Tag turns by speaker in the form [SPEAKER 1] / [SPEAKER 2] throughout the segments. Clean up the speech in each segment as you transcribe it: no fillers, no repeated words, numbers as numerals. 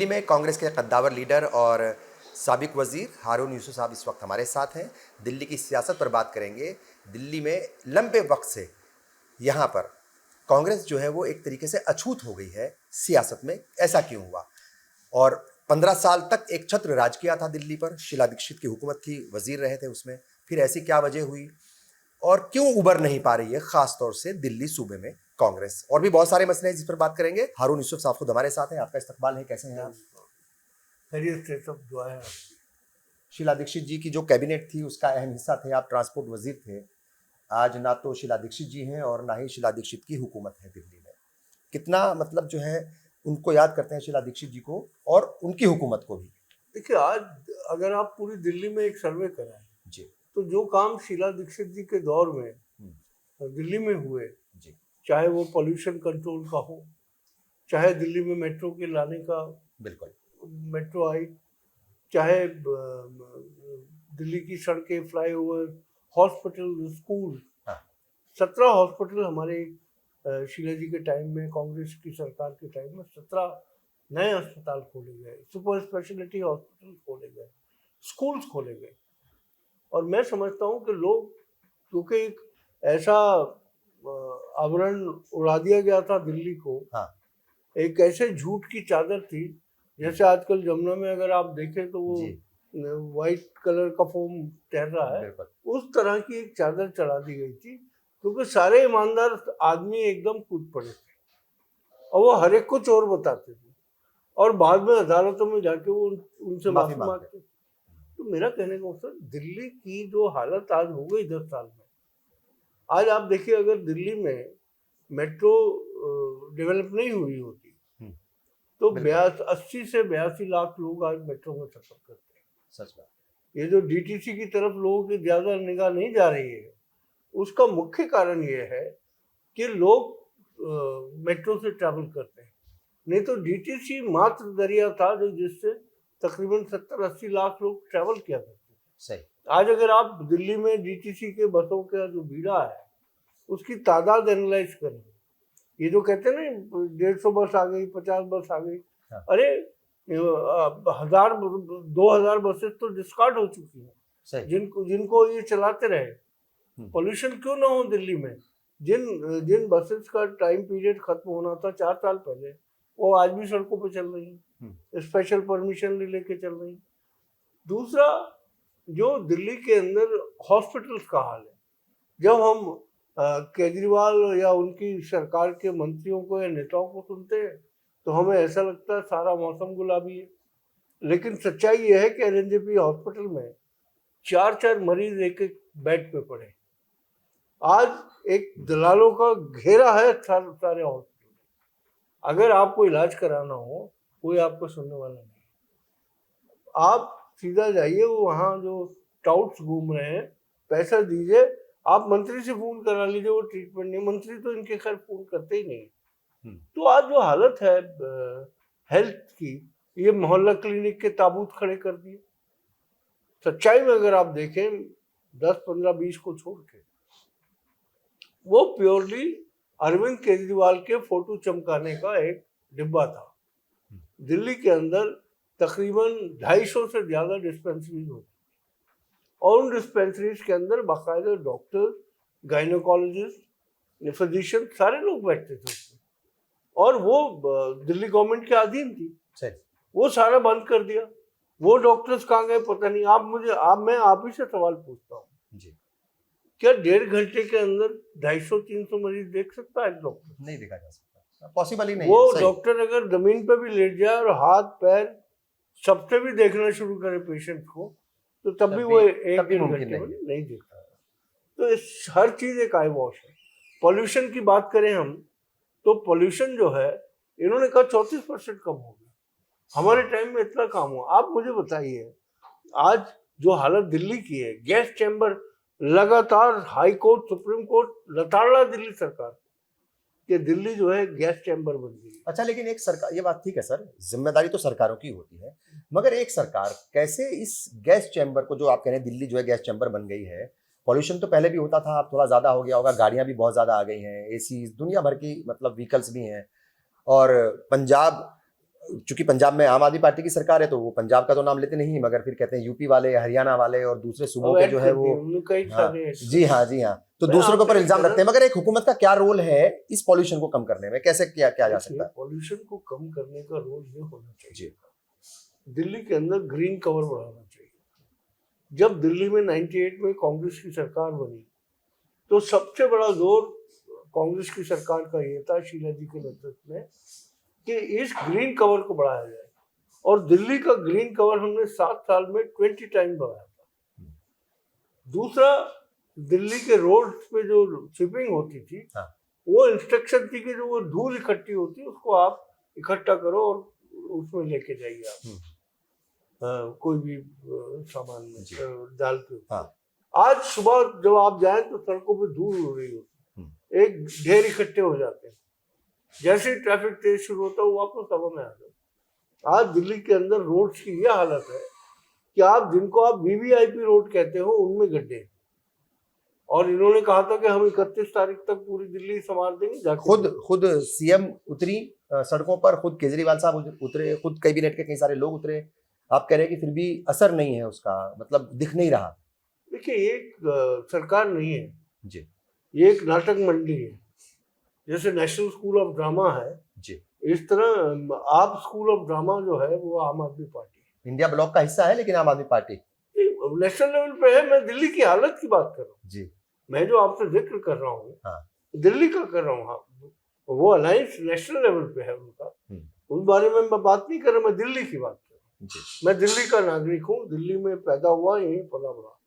[SPEAKER 1] दिल्ली में कांग्रेस के कद्दावर लीडर और साबिक वजीर हारून यूसुफ साहब इस वक्त हमारे साथ हैं। दिल्ली की सियासत पर बात करेंगे। दिल्ली में लंबे वक्त से यहाँ पर कांग्रेस जो है वो एक तरीके से अछूत हो गई है सियासत में। ऐसा क्यों हुआ? और 15 साल तक एक छत्र राज किया था दिल्ली पर, शीला दीक्षित की हुकूमत की वजीर रहे थे उसमें। फिर ऐसी क्या वजह हुई और क्यों उबर नहीं पा रही है खास तौर से दिल्ली सूबे में कांग्रेस? और भी बहुत सारे मसले हैं जिस पर बात करेंगे। हारून यूसुफ साहब खुद हमारे साथ हैं। आपका इस्तकबाल है, कैसे हैं आप?
[SPEAKER 2] खैरियत से सब दुआ है।
[SPEAKER 1] शीला दीक्षित जी की जो कैबिनेट थी उसका अहम हिस्सा थे आप, ट्रांसपोर्ट वजीर थे। आज ना तो शीला दीक्षित जी हैं और ना ही शीला दीक्षित की हुकूमत है दिल्ली में। कितना मतलब जो है उनको याद करते हैं शीला दीक्षित जी को और उनकी हुकूमत को भी।
[SPEAKER 2] देखिए, आज अगर आप पूरी दिल्ली में एक सर्वे कराएं
[SPEAKER 1] जी
[SPEAKER 2] तो जो काम शीला दीक्षित जी के दौर में दिल्ली में हुए,
[SPEAKER 1] जी
[SPEAKER 2] चाहे वो पॉल्यूशन कंट्रोल का हो, चाहे दिल्ली में मेट्रो के लाने का,
[SPEAKER 1] बिल्कुल,
[SPEAKER 2] मेट्रो आई, चाहे दिल्ली की सड़कें, फ्लाईओवर, हॉस्पिटल, स्कूल,
[SPEAKER 1] हाँ
[SPEAKER 2] 17 हॉस्पिटल हमारे शीला जी के टाइम में, कांग्रेस की सरकार के टाइम में 17 नए अस्पताल खोले गए, सुपर स्पेशलिटी हॉस्पिटल खोले गए, स्कूल्स खोले गए। और मैं समझता हूँ कि लोग, क्योंकि एक ऐसा आवरण उड़ा दिया गया था दिल्ली को,
[SPEAKER 1] हाँ
[SPEAKER 2] एक ऐसे झूठ की चादर थी, जैसे आजकल जमुना में अगर आप देखें तो वो व्हाइट कलर का फोम तैर रहा है, उस तरह की एक चादर चढ़ा दी गई थी, क्योंकि सारे ईमानदार आदमी एकदम कूद पड़े थे और वो हर एक को चोर बताते थे और बाद में अदालतों में जाके वो उनसे माफी मांगते थे। तो मेरा कहने का मतलब, दिल्ली की जो हालत आज हो गई 10 साल में, आज आप देखिए, अगर दिल्ली में मेट्रो डेवलप नहीं हुई होती तो 80 से 82 लाख लोग आज मेट्रो में सफर करते हैं।
[SPEAKER 1] सच बात।
[SPEAKER 2] ये जो डीटीसी की तरफ लोगों की ज्यादा निगाह नहीं जा रही है, उसका मुख्य कारण ये है कि लोग मेट्रो से ट्रैवल करते हैं। नहीं तो डीटीसी मात्र जरिया था जो जिससे तकरीबन 70-80 लाख लोग ट्रैवल किया करते थे।
[SPEAKER 1] सही।
[SPEAKER 2] आज अगर आप दिल्ली में डीटीसी के बसों का जो भीड़ा है उसकी तादाद एनालाइज करें, ये जो कहते हैं ना 150 बस आ गई, 50 बस आ गई,
[SPEAKER 1] हाँ।
[SPEAKER 2] अरे 1000 2000 बसेस तो डिस्कार्ड हो चुकी है। जिनको ये चलाते रहे। पोल्यूशन क्यों ना हो दिल्ली में? जिन बसेस का टाइम पीरियड खत्म होना था 4 साल पहले, वो आज भी सड़कों पे चल रही है, स्पेशल परमिशन लेके चल रही है। दूसरा, जो दिल्ली के अंदर हॉस्पिटल्स का हाल है, जब हम केजरीवाल या उनकी सरकार के मंत्रियों को या नेताओं को सुनते हैं तो हमें ऐसा लगता है सारा मौसम गुलाबी है, लेकिन सच्चाई यह है कि एलएनजेपी हॉस्पिटल में 4-4 मरीज एक एक बेड पे पड़े। आज एक दलालों का घेरा है सारे हॉस्पिटल। अगर आपको इलाज कराना हो, कोई आपको सुनने वाला नहीं। आप सीधा जाइए, वो वहाँ जो टाउट्स घूम रहे हैं, पैसा दीजिए, आप मंत्री से फोन करा लीजिए, वो ट्रीटमेंट नहीं। मंत्री तो इनके खैर फोन करते ही नहीं। तो आज जो हालत है हेल्थ की, ये मोहल्ला क्लिनिक के ताबूत खड़े कर दिए। सच्चाई में अगर आप देखें 10, 15, 20 को छोड़ के, वो प्योरली अरविंद केजरीवाल के फोटो चमकाने का एक डिब्बा था। दिल्ली के अंदर तकरीबन 250 से ज्यादा डिस्पेंसरीज होती और उन डिस्पेंसरीज के अंदर बाकायदा डॉक्टर, गायनोकोलॉजिस्ट, फिजिशियन, सारे लोग बैठते थे और वो दिल्ली गवर्नमेंट के अधीन थी। वो सारा बंद कर दिया। वो डॉक्टर्स कहाँ गए पता नहीं। मैं आप ही से सवाल पूछता हूँ, क्या 1.5 घंटे के अंदर 250-300 मरीज देख सकता है डॉक्टर?
[SPEAKER 1] नहीं देखा जा सकता, पॉसिबल ही नहीं।
[SPEAKER 2] वो डॉक्टर अगर जमीन पे भी लेट जाए और हाथ पैर सबसे भी देखना शुरू करे पेशेंट को, तो तब भी वो 1-1.5 घंटे में नहीं देखता। तो इस हर चीज एक आई वॉश है। पॉल्यूशन की बात करें हम, तो पॉल्यूशन जो है, इन्होंने कहा 34% कम हो गया। हमारे टाइम में इतना काम हुआ। आप मुझे बताइए, आज जो हालत दिल्ली की है, गैस चैम्बर लगातार हाई कोर्ट, सुप्रीम कोर्ट लताड़ रहा दिल्ली सरकार कि दिल्ली जो है गैस चैम्बर बन गई।
[SPEAKER 1] अच्छा, लेकिन एक सरकार, ये बात ठीक है सर, जिम्मेदारी तो सरकारों की होती है, मगर एक सरकार कैसे इस गैस चैम्बर को, जो आप कह रहे हैं दिल्ली जो है गैस चैम्बर बन गई है, पॉल्यूशन तो पहले भी होता था, अब थोड़ा ज्यादा हो गया होगा, गाड़ियां भी बहुत ज्यादा आ गई हैं, एसी दुनिया भर की मतलब व्हीकल्स भी हैं, और पंजाब चूंकि पंजाब में आम आदमी पार्टी की सरकार है तो वो पंजाब का तो नाम लेते नहीं, मगर फिर कहते हैं यूपी वाले, हरियाणा वाले और दूसरे सूबों के जो है वो, हाँ, जी हाँ जी हाँ, तो दूसरों के ऊपर इल्जाम रखते हैं। मगर एक हुकूमत का क्या रोल है इस पॉल्यूशन को कम करने में, कैसे किया जा सकता है?
[SPEAKER 2] पॉल्यूशन को कम करने का रोल ये होना चाहिए, दिल्ली के अंदर ग्रीन कवर बढ़ाना चाहिए। जब दिल्ली में 98 में कांग्रेस की सरकार बनी तो सबसे बड़ा जोर कांग्रेस की सरकार का ये था, शीला जी के नेतृत्व में, कि इस ग्रीन कवर को बढ़ाया जाए। और दिल्ली का ग्रीन कवर हमने 7 साल में 20 टाइम बढ़ाया था। दूसरा, दिल्ली के रोड पे जो स्वीपिंग होती थी, हाँ, वो इंस्ट्रक्शन थी कि जो वो धूल इकट्ठी होती है उसको आप इकट्ठा करो और उसमें लेके जाइए आप कोई भी सामान में डाल के। हाँ। आज सुबह जब आप जाएं तो सड़कों पे धूल हो रही होती है, एक ढेर इकट्ठे हो जाते हैं, जैसे ही ट्रैफिक तेज शुरू होता है वो वापस हवा में आ जाता है। आज दिल्ली के अंदर रोड्स की यह हालत है कि आप जिनको आप वीवीआईपी रोड कहते हो उनमें गड्ढे, और इन्होंने कहा था कि हम 31 तारीख तक पूरी दिल्ली संवार देंगे। खुद
[SPEAKER 1] सीएम उतरी सड़कों पर, खुद केजरीवाल साहब उतरे, खुद कैबिनेट के कई सारे लोग उतरे, आप कह रहे हैं कि फिर भी असर नहीं है उसका, मतलब दिख नहीं रहा।
[SPEAKER 2] देखिए, ये एक सरकार नहीं है
[SPEAKER 1] जी,
[SPEAKER 2] ये एक नाटक मंडी है। जैसे नेशनल स्कूल ऑफ ड्रामा है जी, इस तरह आप स्कूल ऑफ ड्रामा जो है वो आम आदमी पार्टी,
[SPEAKER 1] इंडिया ब्लॉक का हिस्सा है, लेकिन आम आदमी पार्टी
[SPEAKER 2] नेशनल लेवल पे है। मैं दिल्ली की हालत की बात कर रहा हूँ
[SPEAKER 1] जी,
[SPEAKER 2] मैं जो आपसे जिक्र कर रहा हूँ, हाँ, दिल्ली का कर रहा हूँ। हाँ, वो अलायंस नेशनल लेवल पे है उनका, उस बारे में मैं बात नहीं कर रहा, मैं दिल्ली की बात कर रहा हूँ। मैं दिल्ली का नागरिक हूँ, दिल्ली में पैदा हुआ, यहीं पला बड़ा।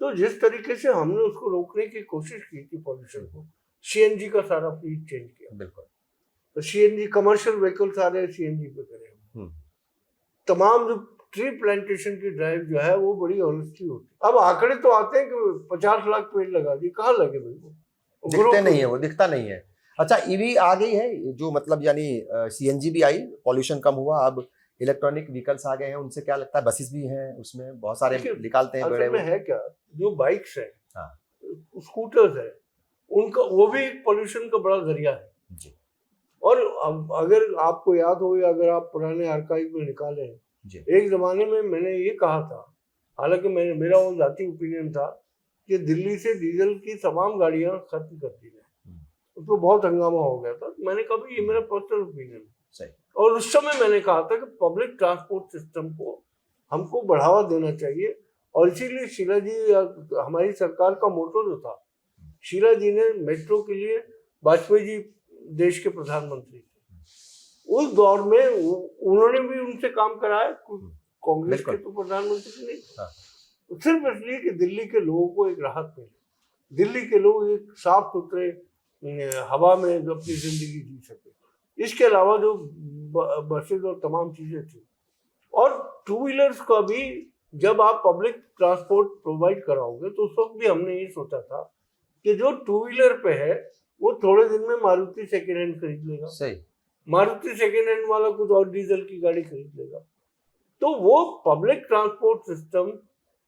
[SPEAKER 2] तो जिस तरीके से हमने उसको रोकने की कोशिश की थी पॉल्यूशन को, सीएनजी का सारा फ्लीट चेंज किया, बिल्कुल, तो सीएनजी कमर्शियल व्हीकल सारे सीएनजी पे करें। तमाम जो ट्री प्लांटेशन की ड्राइव जो है वो बड़ी ऑनेस्टली होती है। अब आंकड़े तो आते हैं कि 50 लाख पेड़ लगा दिए, कहाँ लगे भाई? वो
[SPEAKER 1] दिखते नहीं है, वो दिखता नहीं है। अच्छा, ईवी आ गई है जो, मतलब यानी सीएनजी भी आई, पॉल्यूशन कम हुआ, अब इलेक्ट्रॉनिक व्हीकल्स आ गए हैं, उनसे क्या लगता है? बसेस भी हैं, उसमें बहुत सारे निकालते हैं बड़े।
[SPEAKER 2] है क्या, जो बाइक्स है, हाँ, स्कूटर्स है, उनका वो भी पॉल्यूशन का बड़ा जरिया है जी। और अगर आपको याद हो या अगर आप पुराने आर्काइव में निकाले, एक जमाने में मैंने ये कहा था, हालांकि मेरा वो जाती ओपिनियन था कि दिल्ली से डीजल की तमाम गाड़ियां खत्म कर दी जाए, उसको बहुत हंगामा हो गया था। मैंने कहा ये मेरा पर्सनल ओपिनियन है, और उस समय मैंने कहा था कि पब्लिक ट्रांसपोर्ट सिस्टम को हमको बढ़ावा देना चाहिए। और इसीलिए शीला जी, हमारी सरकार का मोटो जो था, शीला जी ने मेट्रो के लिए, वाजपेयी जी देश के प्रधानमंत्री थे उस दौर में, उन्होंने भी उनसे काम कराया, कांग्रेस के तो प्रधानमंत्री नहीं, हाँ, सिर्फ इसलिए कि दिल्ली के लोगों को एक राहत मिले, दिल्ली के लोग एक साफ सुथरे हवा में अपनी जिंदगी जी सके। इसके अलावा जो बसेज और तमाम चीजें थी, और टू व्हीलर्स का भी जब आप पब्लिक ट्रांसपोर्ट प्रोवाइड कराओगे तो उस वक्त भी हमने ये सोचा था कि जो टू व्हीलर पे है वो थोड़े दिन में मारुति सेकेंड हैंड खरीद लेगा, सही, मारुति सेकेंड हैंड वाला कुछ और डीजल की गाड़ी खरीद लेगा। तो वो पब्लिक ट्रांसपोर्ट सिस्टम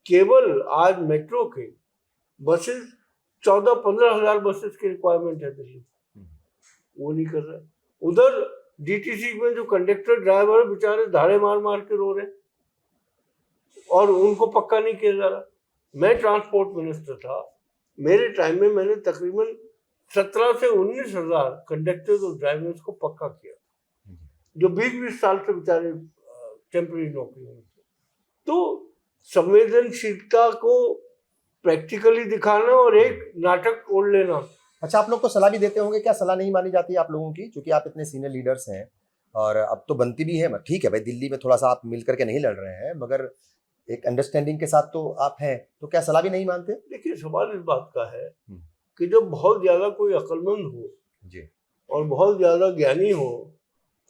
[SPEAKER 2] केवल आज मेट्रो के बसेस 14-15 हजार बसेस की रिक्वायरमेंट है दिल्ली, वो नहीं कर रहा है। उधर डीटीसी में जो कंडक्टर ड्राइवर बेचारे धाड़े मार मार के रो रहे और उनको पक्का नहीं किया जा रहा। मैं ट्रांसपोर्ट मिनिस्टर था, मेरे टाइम में मैंने तकरीबन 17 से 19 हजार कंडक्टर्स और ड्राइवर्स को पक्का किया, जो 20-20 साल से बेचारे टेम्पररी नौकरी में थे। तो संवेदनशीलता को प्रैक्टिकली दिखाना और एक नाटक ओढ़ लेना।
[SPEAKER 1] अच्छा, आप लोग तो सलाह भी देते होंगे, क्या सलाह नहीं मानी जाती है आप लोगों की? क्योंकि आप इतने सीनियर लीडर्स हैं और अब तो बनती भी है, ठीक है भाई, दिल्ली में थोड़ा सा आप मिल करके नहीं लड़ रहे हैं, मगर एक अंडरस्टैंडिंग के साथ तो आप हैं, तो क्या सलाह भी नहीं मानते?
[SPEAKER 2] देखिए, सवाल इस बात का है कि जब बहुत ज्यादा कोई अक्लमंद हो जी और बहुत ज्यादा ज्ञानी हो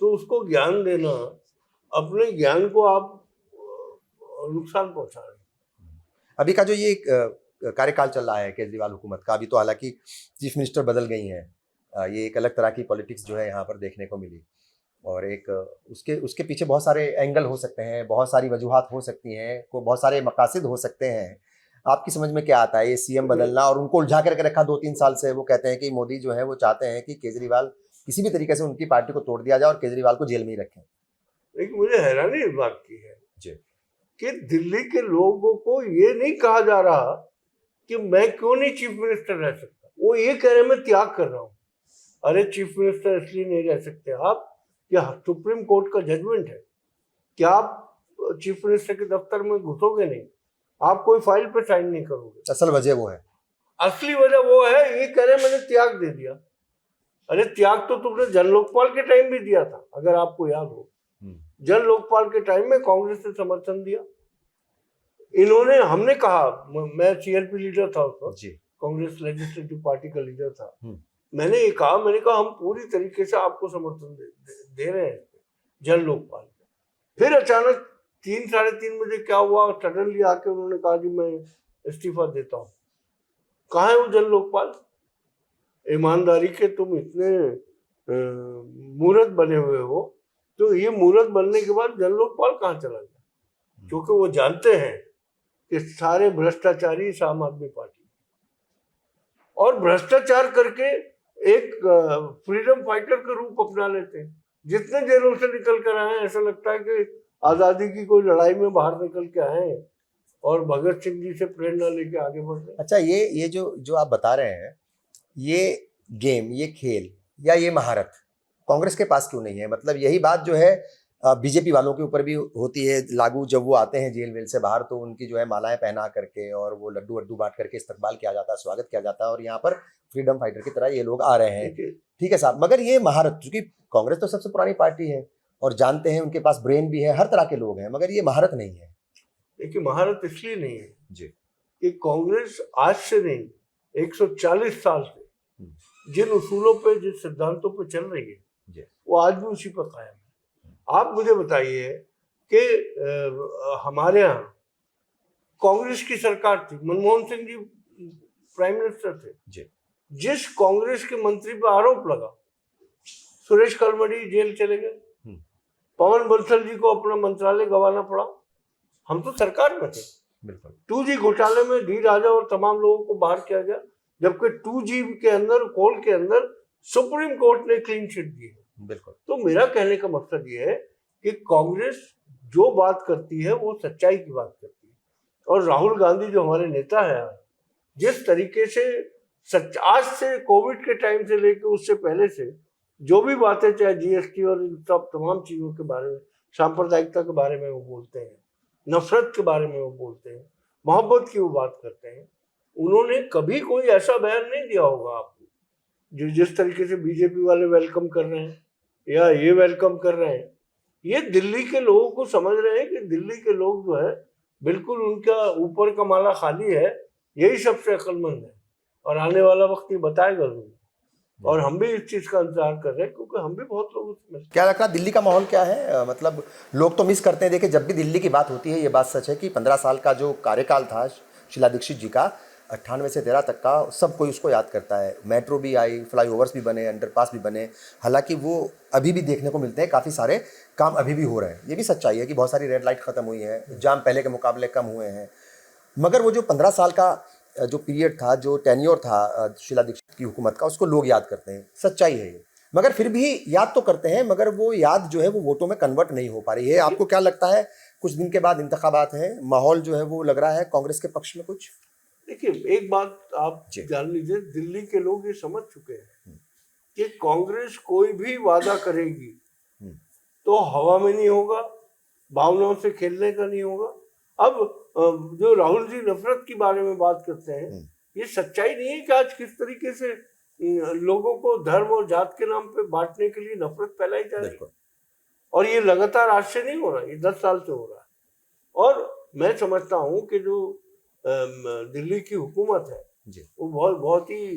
[SPEAKER 2] तो उसको ज्ञान देना, अपने ज्ञान को आप नुकसान पहुंचा रहे हैं।
[SPEAKER 1] अभी का जो ये कार्यकाल चल रहा है केजरीवाल हुकूमत का, अभी तो हालांकि चीफ मिनिस्टर बदल गई हैं, ये एक अलग तरह की पॉलिटिक्स जो है यहाँ पर देखने को मिली, और एक उसके पीछे बहुत सारे एंगल हो सकते हैं, बहुत सारी वजूहात हो सकती हैं, को बहुत सारे मकासद हो सकते हैं। आपकी समझ में क्या आता है ये सीएम बदलना? और उनको उलझा करके रखा 2-3 साल से, वो कहते हैं कि मोदी जो है वो चाहते हैं कि केजरीवाल किसी भी तरीके से उनकी पार्टी को तोड़ दिया जाए और केजरीवाल को जेल में ही रखें।
[SPEAKER 2] लेकिन मुझे हैरानी इस बात की है
[SPEAKER 1] जी
[SPEAKER 2] कि दिल्ली के लोगों को ये नहीं कहा जा रहा कि मैं क्यों नहीं चीफ मिनिस्टर रह सकता, वो ये कह रहे मैं त्याग कर रहा हूँ। अरे चीफ मिनिस्टर इसलिए नहीं रह सकते आप कि सुप्रीम कोर्ट का जजमेंट है, क्या आप चीफ मिनिस्टर के दफ्तर में घुसोगे नहीं, आप कोई फाइल पे साइन नहीं करोगे।
[SPEAKER 1] असल वजह वो है,
[SPEAKER 2] असली वजह वो है, ये कह रहे मैंने त्याग दे दिया। अरे त्याग तो तुमने जन लोकपाल के टाइम भी दिया था, अगर आपको याद हो। जन लोकपाल के टाइम में कांग्रेस ने समर्थन दिया। इन्होंने, हमने कहा, मैं सीएलपी लीडर था उस वक्त, कांग्रेस लेजिस्लेटिव पार्टी का लीडर था, मैंने ये कहा, मैंने कहा हम पूरी तरीके से आपको समर्थन दे रहे हैं जन लोकपाल। फिर अचानक 3-3:30 बजे क्या हुआ, सडनली आके उन्होंने कहा कि मैं इस्तीफा देता हूँ। कहाँ है वो जन लोकपाल? ईमानदारी के तुम इतने मूर्त बने हुए हो, तो ये मूर्त बनने के बाद जन लोकपाल कहाँ चला गया? क्योंकि वो जानते हैं कि सारे भ्रष्टाचारी इस आम आदमी पार्टी, और भ्रष्टाचार करके एक फ्रीडम फाइटर का रूप अपना लेते हैं। जितने जेलों से निकल कर आए, ऐसा लगता है कि आजादी की कोई लड़ाई में बाहर निकल के आए और भगत सिंह जी से प्रेरणा लेके आगे बढ़ रहे।
[SPEAKER 1] अच्छा, ये जो आप बता रहे हैं, ये गेम, ये खेल या ये महारत कांग्रेस के पास क्यों नहीं है? मतलब यही बात जो है बीजेपी वालों के ऊपर भी होती है लागू। जब वो आते हैं जेल वेल से बाहर तो उनकी जो है मालाएं पहना करके और वो लड्डू वड्डू बांट करके इस्तकबाल किया जाता है, स्वागत किया जाता है, और यहाँ पर फ्रीडम फाइटर की तरह ये लोग आ रहे हैं। ठीक है साहब, मगर ये महारत, क्योंकि कांग्रेस तो सबसे पुरानी पार्टी है और जानते हैं उनके पास ब्रेन भी है, हर तरह के लोग हैं, मगर ये महारत नहीं है।
[SPEAKER 2] देखिए, महारत इसलिए नहीं है
[SPEAKER 1] जी
[SPEAKER 2] कि कांग्रेस आज से नहीं, 140 साल से जिन उसूलों पे, जिन सिद्धांतों पे चल रही है वो आज भी उसी पर कायम है। आप मुझे बताइए कि हमारे यहाँ कांग्रेस की सरकार थी, मनमोहन सिंह जी प्राइम मिनिस्टर थे, जिस कांग्रेस के मंत्री पर आरोप लगा, सुरेश कलमड़ी जेल चले गए, पवन बंसल जी को अपना मंत्रालय गंवाना पड़ा। हम तो सरकार में थे। 2G घोटाले में डी राजा और तमाम लोगों को बाहर किया गया, जबकि 2G के अंदर, कोल के अंदर सुप्रीम कोर्ट ने क्लीन चिट दी है।
[SPEAKER 1] बिल्कुल।
[SPEAKER 2] तो मेरा कहने का मकसद ये है कि कांग्रेस जो बात करती है वो सच्चाई की बात करती है, और राहुल गांधी जो हमारे नेता है, जिस तरीके से आज से कोविड के टाइम से लेकर उससे पहले से जो भी बातें, चाहे जीएसटी और इन सब तमाम चीजों के बारे में, सांप्रदायिकता के बारे में वो बोलते हैं, नफरत के बारे में वो बोलते हैं, मोहब्बत की वो बात करते हैं, उन्होंने कभी कोई ऐसा बयान नहीं दिया होगा आपको जो जिस तरीके से बीजेपी वाले वेलकम कर रहे हैं या ये वेलकम कर रहे हैं। ये दिल्ली के लोगों को समझ रहे हैं कि दिल्ली के लोग जो है बिल्कुल उनका ऊपर का माला खाली है, यही सबसे अक्लमंद है, और आने वाला वक्त ये बताएगा जरूर। और हम भी इस चीज का इंतजार कर रहे हैं, क्योंकि हम भी बहुत लोग उसमें।
[SPEAKER 1] क्या लगता है दिल्ली का माहौल क्या है? मतलब लोग तो मिस करते हैं। देखिए, जब भी दिल्ली की बात होती है, ये बात सच है कि 15 साल का जो कार्यकाल था शीला दीक्षित जी का, 98 से 13 तक का, सब कोई उसको याद करता है। मेट्रो भी आई, फ्लाईओवर्स भी बने, अंडरपास भी बने, हालांकि वो अभी भी देखने को मिलते हैं, काफ़ी सारे काम अभी भी हो रहे हैं। ये भी सच्चाई है कि बहुत सारी रेड लाइट ख़त्म हुई है, जाम पहले के मुकाबले कम हुए हैं, मगर वो जो 15 साल का जो पीरियड था, जो टेन्योर था शीला दीक्षित की हुकूमत का, उसको लोग याद करते हैं। सच्चाई है ये, मगर फिर भी याद तो करते हैं, मगर वो याद जो है वो वोटों में कन्वर्ट नहीं हो पा रही है। आपको क्या लगता है, कुछ दिन के बाद इंतखाबात हैं, माहौल जो है वो लग रहा है कांग्रेस के पक्ष में कुछ?
[SPEAKER 2] देखिए, एक बात आप जान लीजिए, दिल्ली के लोग ये समझ चुके हैं कि कांग्रेस कोई भी वादा करेगी तो हवा में नहीं होगा, भावनाओं से खेलने का नहीं होगा। अब जो राहुल जी नफरत के बारे में बात करते हैं, ये सच्चाई नहीं है कि आज किस तरीके से लोगों को धर्म और जात के नाम पे बांटने के लिए नफरत फैलाई जा रही है, और ये लगातार आज से नहीं हो रहा, ये 10 साल से हो रहा है। और मैं समझता हूँ कि जो दिल्ली की हुकूमत है वो बहुत ही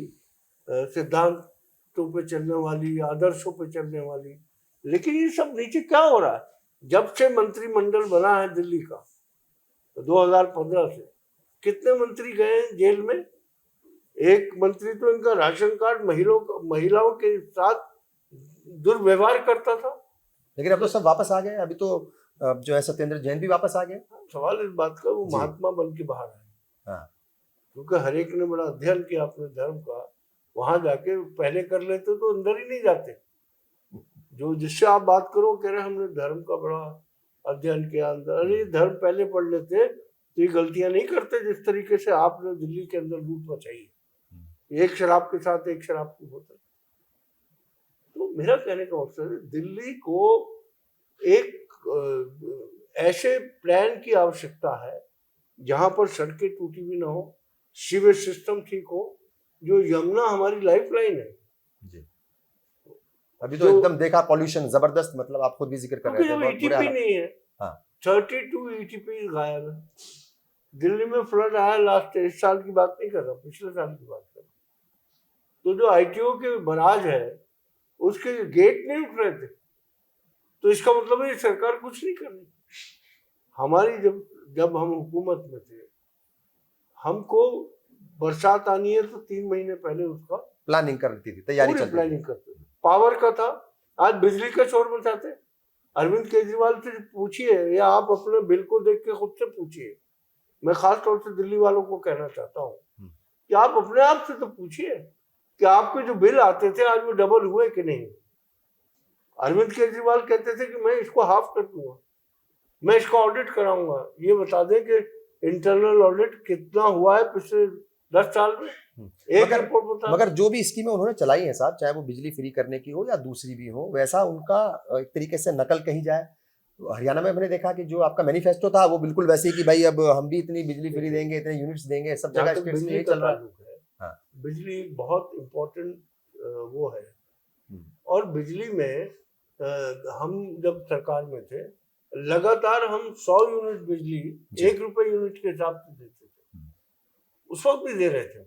[SPEAKER 2] सिद्धांतों पे चलने वाली, आदर्शों पे चलने वाली, लेकिन ये सब नीचे क्या हो रहा है? जब से मंत्रिमंडल बना है दिल्ली का 2015 से, कितने मंत्री गए जेल में? एक मंत्री तो इनका राशन कार्ड महिलाओं के साथ दुर्व्यवहार करता था,
[SPEAKER 1] लेकिन अब तो सब वापस आ गए। अभी तो जो है सत्येंद्र जैन भी वापस आ गए।
[SPEAKER 2] सवाल इस बात का, वो महात्मा बन के बाहर आए। हाँ, क्योंकि हर एक ने बड़ा अध्ययन किया अपने धर्म का, वहां जाके पहले कर लेते तो अंदर ही नहीं जाते। जो जिससे आप बात करो कह रहे हमने धर्म का बड़ा अध्ययन किया अंदर। अरे धर्म पहले पढ़ लेते तो ये गलतियां नहीं करते जिस तरीके से आपने दिल्ली के अंदर लूट मचाई, एक शराब के साथ एक शराब की बोतल। तो मेरा कहने का मकसद है दिल्ली को एक ऐसे प्लान की आवश्यकता है जहां पर सड़कें टूटी भी ना हो, सीवेज सिस्टम ठीक हो, जो यमुना हमारी लाइफलाइन है
[SPEAKER 1] जी। अभी तो एकदम देखा पॉल्यूशन जबरदस्त, मतलब आप खुद भी जिक्र कर रहे थे,
[SPEAKER 2] जब
[SPEAKER 1] बहुत बुरे
[SPEAKER 2] ETP
[SPEAKER 1] हालात।
[SPEAKER 2] नहीं है,
[SPEAKER 1] हाँ
[SPEAKER 2] 32 ETP गायब है। दिल्ली में फ्लड आया लास्ट, इस साल की बात नहीं कर रहा, पिछले साल की बात कर रहा। तो जो ITO के बराज है उसके गेट नहीं उठ रहे थे, तो इसका मतलब है सरकार कुछ नहीं कर रही। हमारी जब हम हुकूमत में थे, हमको बरसात आनी है तो 3 महीने पहले उसका
[SPEAKER 1] प्लानिंग कर लेती थी, तैयारी
[SPEAKER 2] पूरी
[SPEAKER 1] चलती थी।
[SPEAKER 2] प्लानिंग करते थे। पावर का था, आज बिजली का शोर मचाते। अरविंद केजरीवाल से पूछिए या आप अपने बिल को देख के खुद से पूछिए। मैं खास तौर से दिल्ली वालों को कहना चाहता हूँ कि आप अपने आप से तो पूछिए कि आपके जो बिल आते थे आज वो डबल हुए कि नहीं। अरविंद केजरीवाल कहते थे कि मैं इसको हाफ कर दूंगा, मैं इसका ऑडिट कराऊंगा। ये बता दें कि इंटरनल ऑडिट कितना हुआ है पिछले 10 साल में, एक रिपोर्ट बता।
[SPEAKER 1] मगर जो भी स्कीमें उन्होंने चलाई हैं साहब, चाहे वो बिजली फ्री करने की हो या दूसरी भी हो, वैसा उनका एक तरीके से नकल कही जाए। हरियाणा में मैंने देखा कि जो आपका मैनिफेस्टो था वो बिल्कुल वैसे ही कि भाई अब हम भी इतनी बिजली फ्री देंगे, इतने यूनिट्स देंगे, सब जगह स्टेट्स में यही चल रहा है। हाँ।
[SPEAKER 2] बिजली बहुत इम्पोर्टेंट वो है, और बिजली में हम जब सरकार में थे लगातार हम 100 यूनिट बिजली 1 रुपए यूनिट के हिसाब से देते थे, उस वक्त भी दे रहे थे।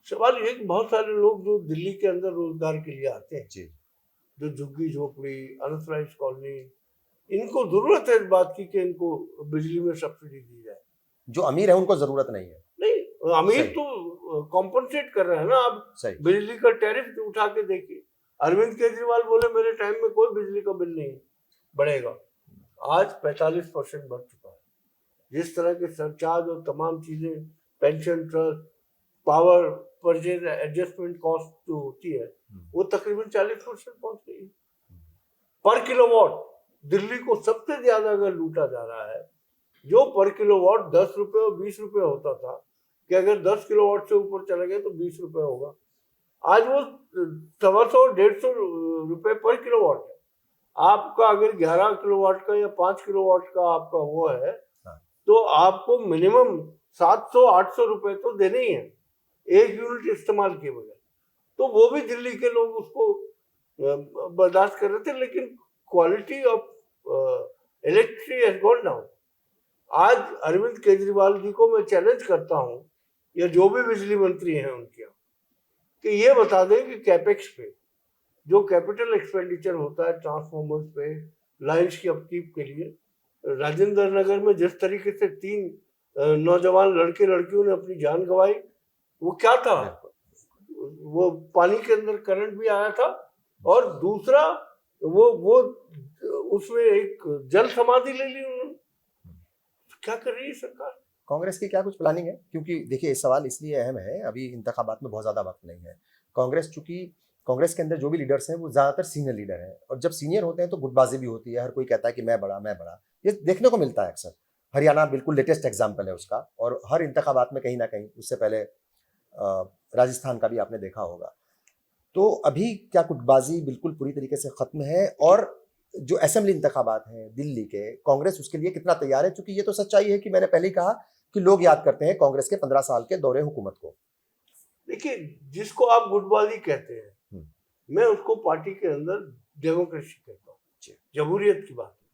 [SPEAKER 2] सवाल ये कि बहुत सारे लोग जो दिल्ली के अंदर रोजगार के लिए आते हैं, जो झुग्गी झोपड़ी, अनऑथराइज्ड कॉलोनी, इनको जरूरत है इस बात की कि इनको बिजली में सब्सिडी दी जाए।
[SPEAKER 1] जो अमीर है उनको जरूरत नहीं है।
[SPEAKER 2] नहीं, अमीर तो कॉम्पनसेट कर रहे हैं ना। आप बिजली का टैरिफ उठा के देखिए। अरविंद केजरीवाल बोले मेरे टाइम में कोई बिजली का बिल नहीं बढ़ेगा, आज 45% बढ़ चुका है। जिस तरह के सरचार्ज और तमाम चीजें, pension trust, power purchase adjustment cost जो होती है वो तकरीबन 40% पहुंच गई पर किलोवाट। दिल्ली को सबसे ज्यादा अगर लूटा जा रहा है, जो पर किलोवाट 10 रुपए और 20 रुपए होता था, कि अगर 10 किलोवाट से ऊपर चले गए तो 20 रुपए होगा, आज वो 150-150 रुपए पर किलोवाट है। आपका अगर 11 किलोवाट का या 5 किलोवाट का आपका वो है, तो आपको मिनिमम 700-800 रुपए तो देने ही है एक यूनिट इस्तेमाल किए बगैर। तो वो भी दिल्ली के लोग उसको बर्दाश्त कर रहे थे, लेकिन quality of electricity has gone down. आज अरविंद केजरीवाल जी को मैं चैलेंज करता हूं, या जो भी बिजली मंत्री हैं उनके यहाँ, कि ये बता दें कि कैपेक्स पे जो कैपिटल एक्सपेंडिचर होता है ट्रांसफॉर्मर्स पे, लाइन्स की अपकीप के लिए, राजेंद्र नगर में जिस तरीके से 3 नौजवान लड़के लड़कियों ने अपनी जान गंवाई, वो क्या था? वो पानी के अंदर करंट भी आया था, और दूसरा वो उसमें एक जल समाधि ले ली उन्होंने। क्या कर रही है सरकार?
[SPEAKER 1] कांग्रेस की क्या कुछ प्लानिंग है? क्योंकि देखिए सवाल इसलिए अहम है, अभी इंतखाबात में बहुत ज्यादा वक्त नहीं है। चूंकि कांग्रेस के अंदर जो भी लीडर्स हैं वो ज्यादातर सीनियर लीडर हैं, और जब सीनियर होते हैं तो गुटबाजी भी होती है, हर कोई कहता है कि मैं बड़ा मैं बड़ा, ये देखने को मिलता है अक्सर। हरियाणा बिल्कुल लेटेस्ट एग्जाम्पल है उसका, और हर इंतखाबात में कहीं ना कहीं, उससे पहले राजस्थान का भी आपने देखा होगा। तो अभी क्या गुटबाजी बिल्कुल पूरी तरीके से खत्म है? और जो असेंबली इंतखाबात हैं दिल्ली के, कांग्रेस उसके लिए कितना तैयार है? क्योंकि ये तो सच्चाई है कि मैंने पहले ही कहा कि लोग याद करते हैं कांग्रेस के 15 साल के दौरे हुकूमत को।
[SPEAKER 2] देखिए, जिसको आप गुटबाजी कहते हैं, मैं उसको पार्टी के अंदर डेमोक्रेसी कहता हूँ, जमहूरियत की बात है।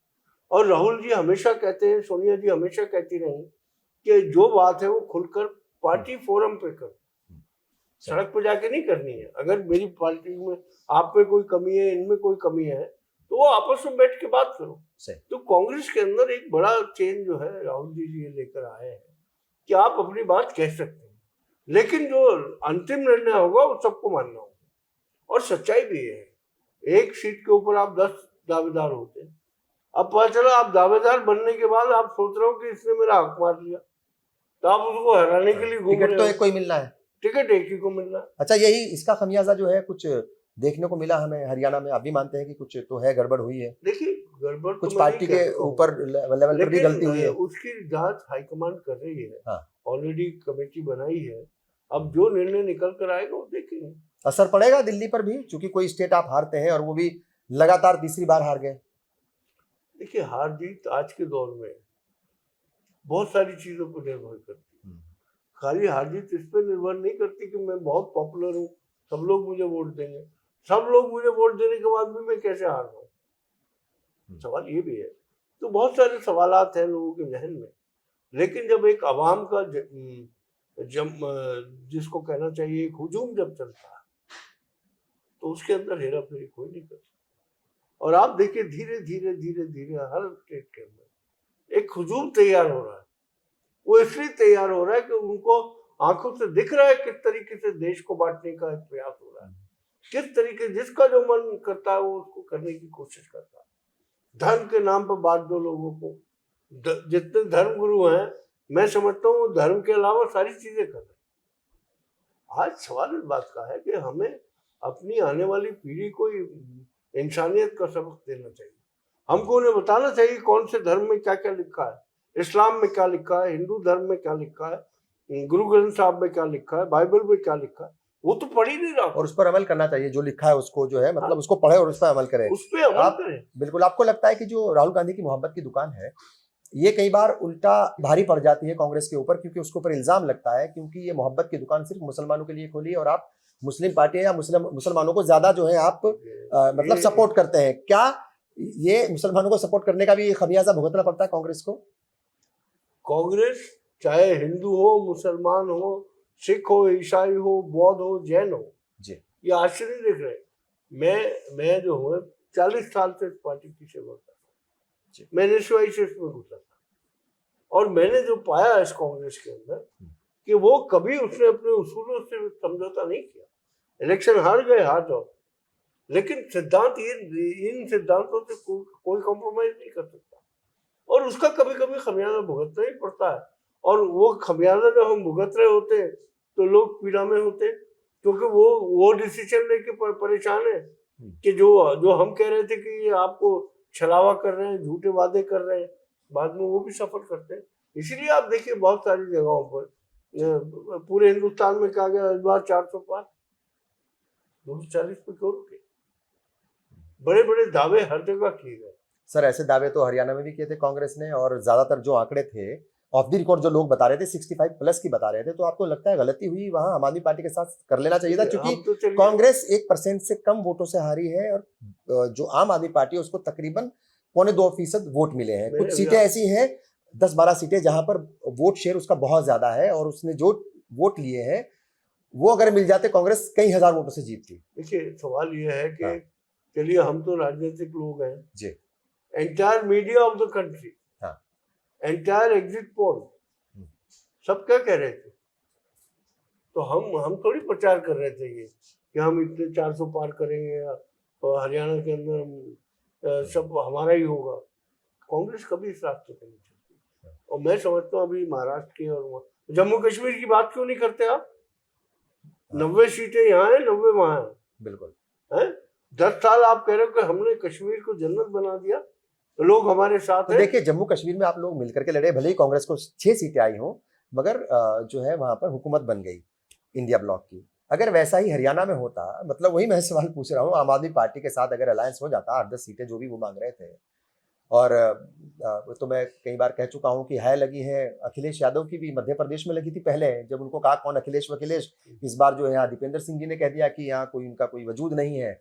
[SPEAKER 2] और राहुल जी हमेशा कहते हैं, सोनिया जी हमेशा कहती रही कि जो बात है वो खुलकर पार्टी फोरम पे करो, सड़क पर जाके नहीं करनी है। अगर मेरी पार्टी में आप में कोई कमी है, इनमें कोई कमी है, तो वो आपस में बैठ के बात करो। तो कांग्रेस के अंदर एक बड़ा चेंज जो है राहुल जी ये लेकर आए हैं कि आप अपनी बात कह सकते हैं, लेकिन जो अंतिम निर्णय होगा वो सबको मानना होगा। और सच्चाई भी है, एक सीट के ऊपर आप 10 दावेदार होते हैं। अब पता चला आप दावेदार बनने के बाद आप सोच रहे हो कि इसने मेरा हक मार लिया, तो आप उसको हराने के लिए घूम रहे हो।
[SPEAKER 1] टिकट तो एक को ही मिलना है,
[SPEAKER 2] टिकट एक ही को मिलना है।
[SPEAKER 1] अच्छा, यही इसका खमियाजा जो है कुछ देखने को मिला हमें हरियाणा में। आप भी मानते हैं कि कुछ तो है, गड़बड़ हुई है?
[SPEAKER 2] देखिए, गड़बड़
[SPEAKER 1] कुछ
[SPEAKER 2] तो मैं
[SPEAKER 1] पार्टी
[SPEAKER 2] नहीं
[SPEAKER 1] के
[SPEAKER 2] कहता हूँ,
[SPEAKER 1] ऊपर लेवल पर भी गलती हुई है।
[SPEAKER 2] उसकी जांच हाईकमांड कर रही है।
[SPEAKER 1] हाँ।
[SPEAKER 2] ऑलरेडी कमेटी बनाई है, अब जो निर्णय निकल कर आएगा वो देखेंगे।
[SPEAKER 1] असर पड़ेगा दिल्ली पर भी, क्योंकि कोई स्टेट आप हारते हैं और वो भी लगातार तीसरी बार हार गए।
[SPEAKER 2] देखिए, हार जीत आज के दौर में बहुत सारी चीजों पर निर्भर करती है। खाली हार जीत इस पर निर्भर नहीं करती कि मैं बहुत पॉपुलर हूँ, सब लोग मुझे वोट देंगे। सब लोग मुझे वोट देने के बाद भी मैं कैसे हार रहा हूँ, सवाल ये भी है। तो बहुत सारे सवालात हैं लोगों के जहन में, लेकिन जब एक आवाम का जिसको कहना चाहिए एक हुजूम जब चलता है, तो उसके अंदर हेरा फेरी कोई नहीं कर सकता। और आप देखिए, धीरे धीरे धीरे धीरे हर स्टेट के अंदर एक हुजूम तैयार हो रहा है। वो इसलिए तैयार हो रहा है कि उनको आंखों से दिख रहा है किस तरीके से देश को बांटने का एक प्रयास हो रहा है, किस तरीके जिसका जो मन करता है वो उसको करने की कोशिश करता है। धर्म के नाम पर बांट दो लोगों को। जितने धर्म गुरु हैं, मैं समझता हूँ धर्म के अलावा सारी चीजें कर रहे हैं। आज सवाल इस बात का है कि हमें अपनी आने वाली पीढ़ी को इंसानियत का सबक देना चाहिए। हमको उन्हें बताना चाहिए कौन से धर्म में क्या क्या लिखा है, इस्लाम में क्या लिखा है, हिंदू धर्म में क्या लिखा है, गुरु ग्रंथ साहब में क्या लिखा है, बाइबल में क्या लिखा है। वो तो पढ़ ही नहीं रहा,
[SPEAKER 1] और उस पर अमल करना चाहिए। जो लिखा है उसको जो है मतलब उसको पढ़े और उस पर अमल करें।
[SPEAKER 2] उस पर अमल करें।
[SPEAKER 1] बिल्कुल। आपको लगता है कि जो राहुल गांधी की मोहब्बत की दुकान है, ये कई बार उल्टा भारी पड़ जाती है कांग्रेस के ऊपर, क्योंकि उसके ऊपर इल्जाम लगता है क्योंकि ये मोहब्बत की दुकान सिर्फ मुसलमानों के लिए खोली है और आप मुस्लिम पार्टी या मुसलमानों को ज्यादा जो है आप मतलब सपोर्ट करते हैं। क्या ये मुसलमानों को सपोर्ट करने का भी खमियाजा भुगतना पड़ता है कांग्रेस को?
[SPEAKER 2] कांग्रेस चाहे हिंदू हो, मुसलमान हो, सिख हो, ईसाई हो, बौद्ध हो, जैन हो
[SPEAKER 1] जी,
[SPEAKER 2] ये आश्चर्य देख रहे। मैं जो हूँ 40 साल से इस पार्टी की सेवा कर रहा हूँ। मैं निष्वाई से इसमें घुसा था और मैंने जो पाया इस कांग्रेस के अंदर कि वो कभी उसने अपने उसूलों से समझौता नहीं किया। इलेक्शन हार गए, हार जाओ, लेकिन सिद्धांत इन सिद्धांतों से कोई कॉम्प्रोमाइज नहीं कर सकता और उसका कभी कभी खमियाजा भुगतना ही पड़ता है। और वो खमियाजा जब हम भुगत रहे होते तो लोग पीड़ा में होते, क्योंकि वो डिसीजन लेके परेशान है कि जो हम कह रहे थे कि आपको छलावा कर रहे हैं, झूठे वादे कर रहे हैं, बाद में वो भी सफर करते हैं। इसीलिए आप देखिए बहुत सारी जगहों पर पूरे हिंदुस्तान में कहा गया इस बार 400 पार, 240 पे क्यों रुके? बड़े बड़े दावे हर जगह किए गए।
[SPEAKER 1] सर ऐसे दावे तो हरियाणा में भी किए थे कांग्रेस ने, और ज्यादातर जो आंकड़े थे ऑफ द रिकॉर्ड जो लोग बता रहे थे 65 प्लस की बता रहे थे। तो आपको लगता है गलती हुई वहां आम आदमी पार्टी के साथ कर लेना चाहिए था, क्योंकि
[SPEAKER 2] तो
[SPEAKER 1] कांग्रेस 1% से कम वोटों से हारी है और जो आम आदमी पार्टी है उसको तकरीबन 2.25% वोट मिले हैं। कुछ सीटें ऐसी हैं 10-12 सीटें जहां पर वोट शेयर उसका बहुत ज्यादा है और उसने जो वोट लिए हैं वो अगर मिल जाते कांग्रेस कई हजार वोटों से जीतती।
[SPEAKER 2] देखिए, सवाल ये है कि चलिए हम तो राजनीतिक लोग हैं
[SPEAKER 1] जी,
[SPEAKER 2] entire media of the country, entire exit poll सब क्या कह रहे थे, तो हम थोड़ी प्रचार कर रहे थे ये कि हम इतने 400 पार करेंगे और हरियाणा के अंदर सब हमारा ही होगा। कांग्रेस कभी इस रास्ते पे नहीं चलती। और मैं समझता हूँ अभी महाराष्ट्र के और जम्मू कश्मीर की बात क्यों नहीं करते आप? 90 सीटें यहाँ है, 90 वहां है।
[SPEAKER 1] बिल्कुल
[SPEAKER 2] है 10 साल आप कह रहे हो कि हमने कश्मीर को जन्नत बना दिया, तो लोग हमारे साथ
[SPEAKER 1] तो देखिए जम्मू कश्मीर में आप लोग मिलकर के लड़े, भले ही कांग्रेस को 6 सीटें आई हो, मगर जो है वहां पर हुकूमत बन गई इंडिया ब्लॉक की। अगर वैसा ही हरियाणा में होता, मतलब वही मैं सवाल पूछ रहा हूँ, आम आदमी पार्टी के साथ अगर अलायंस हो जाता 8-10 सीटें जो भी वो मांग रहे थे, और तो मैं कई बार कह चुका हूँ कि है लगी है अखिलेश यादव की भी मध्य प्रदेश में लगी थी पहले, जब उनको कहा कौन अखिलेश वखिलेश, इस बार जो है यहाँ दीपेंद्र सिंह जी ने कह दिया कि यहाँ कोई उनका कोई वजूद नहीं है।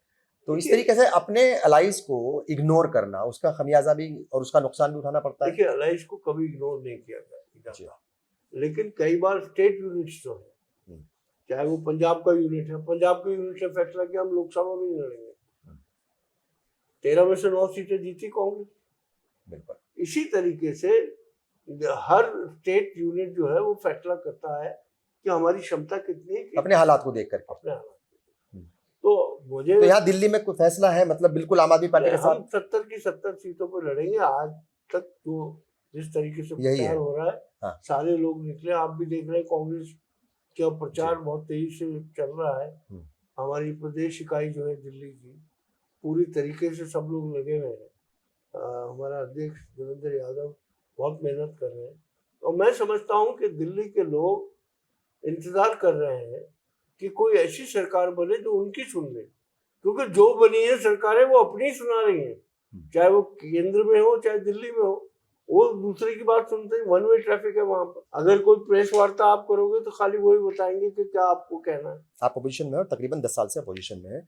[SPEAKER 1] तो इस तरीके से अपने अलाइज को इग्नोर करना, उसका खमियाजा भी और उसका नुकसान भी उठाना पड़ता है।
[SPEAKER 2] देखिए, अलाइज को कभी इग्नोर नहीं किया जाता, लेकिन कई बार स्टेट यूनिट्स जो है, चाहे वो पंजाब का यूनिट है, पंजाब के यूनिट से फैसला किया हम लोकसभा में नहीं लड़ेंगे, 13 में से 9 सीटें जीती कांग्रेस। बिल्कुल इसी तरीके से हर स्टेट यूनिट जो है वो फैसला करता है कि हमारी क्षमता कितनी है,
[SPEAKER 1] अपने हालात को देख करके,
[SPEAKER 2] अपने हालात। तो मुझे
[SPEAKER 1] तो यहाँ दिल्ली में कोई फैसला है, मतलब बिल्कुल आम आदमी पार्टी के साथ
[SPEAKER 2] हम 70 की 70 सीटों पर लड़ेंगे। आज तक जो जिस तरीके से प्रचार हो रहा है, सारे लोग निकले, आप भी देख रहे हैं कांग्रेस का प्रचार बहुत तेजी से चल रहा है। हमारी प्रदेश इकाई जो है दिल्ली की, पूरी तरीके से सब लोग लगे हुए हैं। हमारा अध्यक्ष देवेंद्र यादव बहुत मेहनत कर रहे हैं, और मैं समझता हूँ कि दिल्ली के लोग इंतजार कर रहे हैं कि कोई ऐसी सरकार बने जो उनकी सुन ले, क्योंकि जो बनी है सरकारें वो अपनी सुना रही हैं, चाहे वो केंद्र में हो चाहे दिल्ली में हो, वो दूसरे की बात सुनते हैं। वन वे ट्रैफिक है वहां पर। अगर कोई प्रेस वार्ता आप करोगे तो खाली वही बताएंगे कि क्या आपको कहना है।
[SPEAKER 1] आप अपोजिशन में और तकरीबन 10 साल से अपोजिशन में है,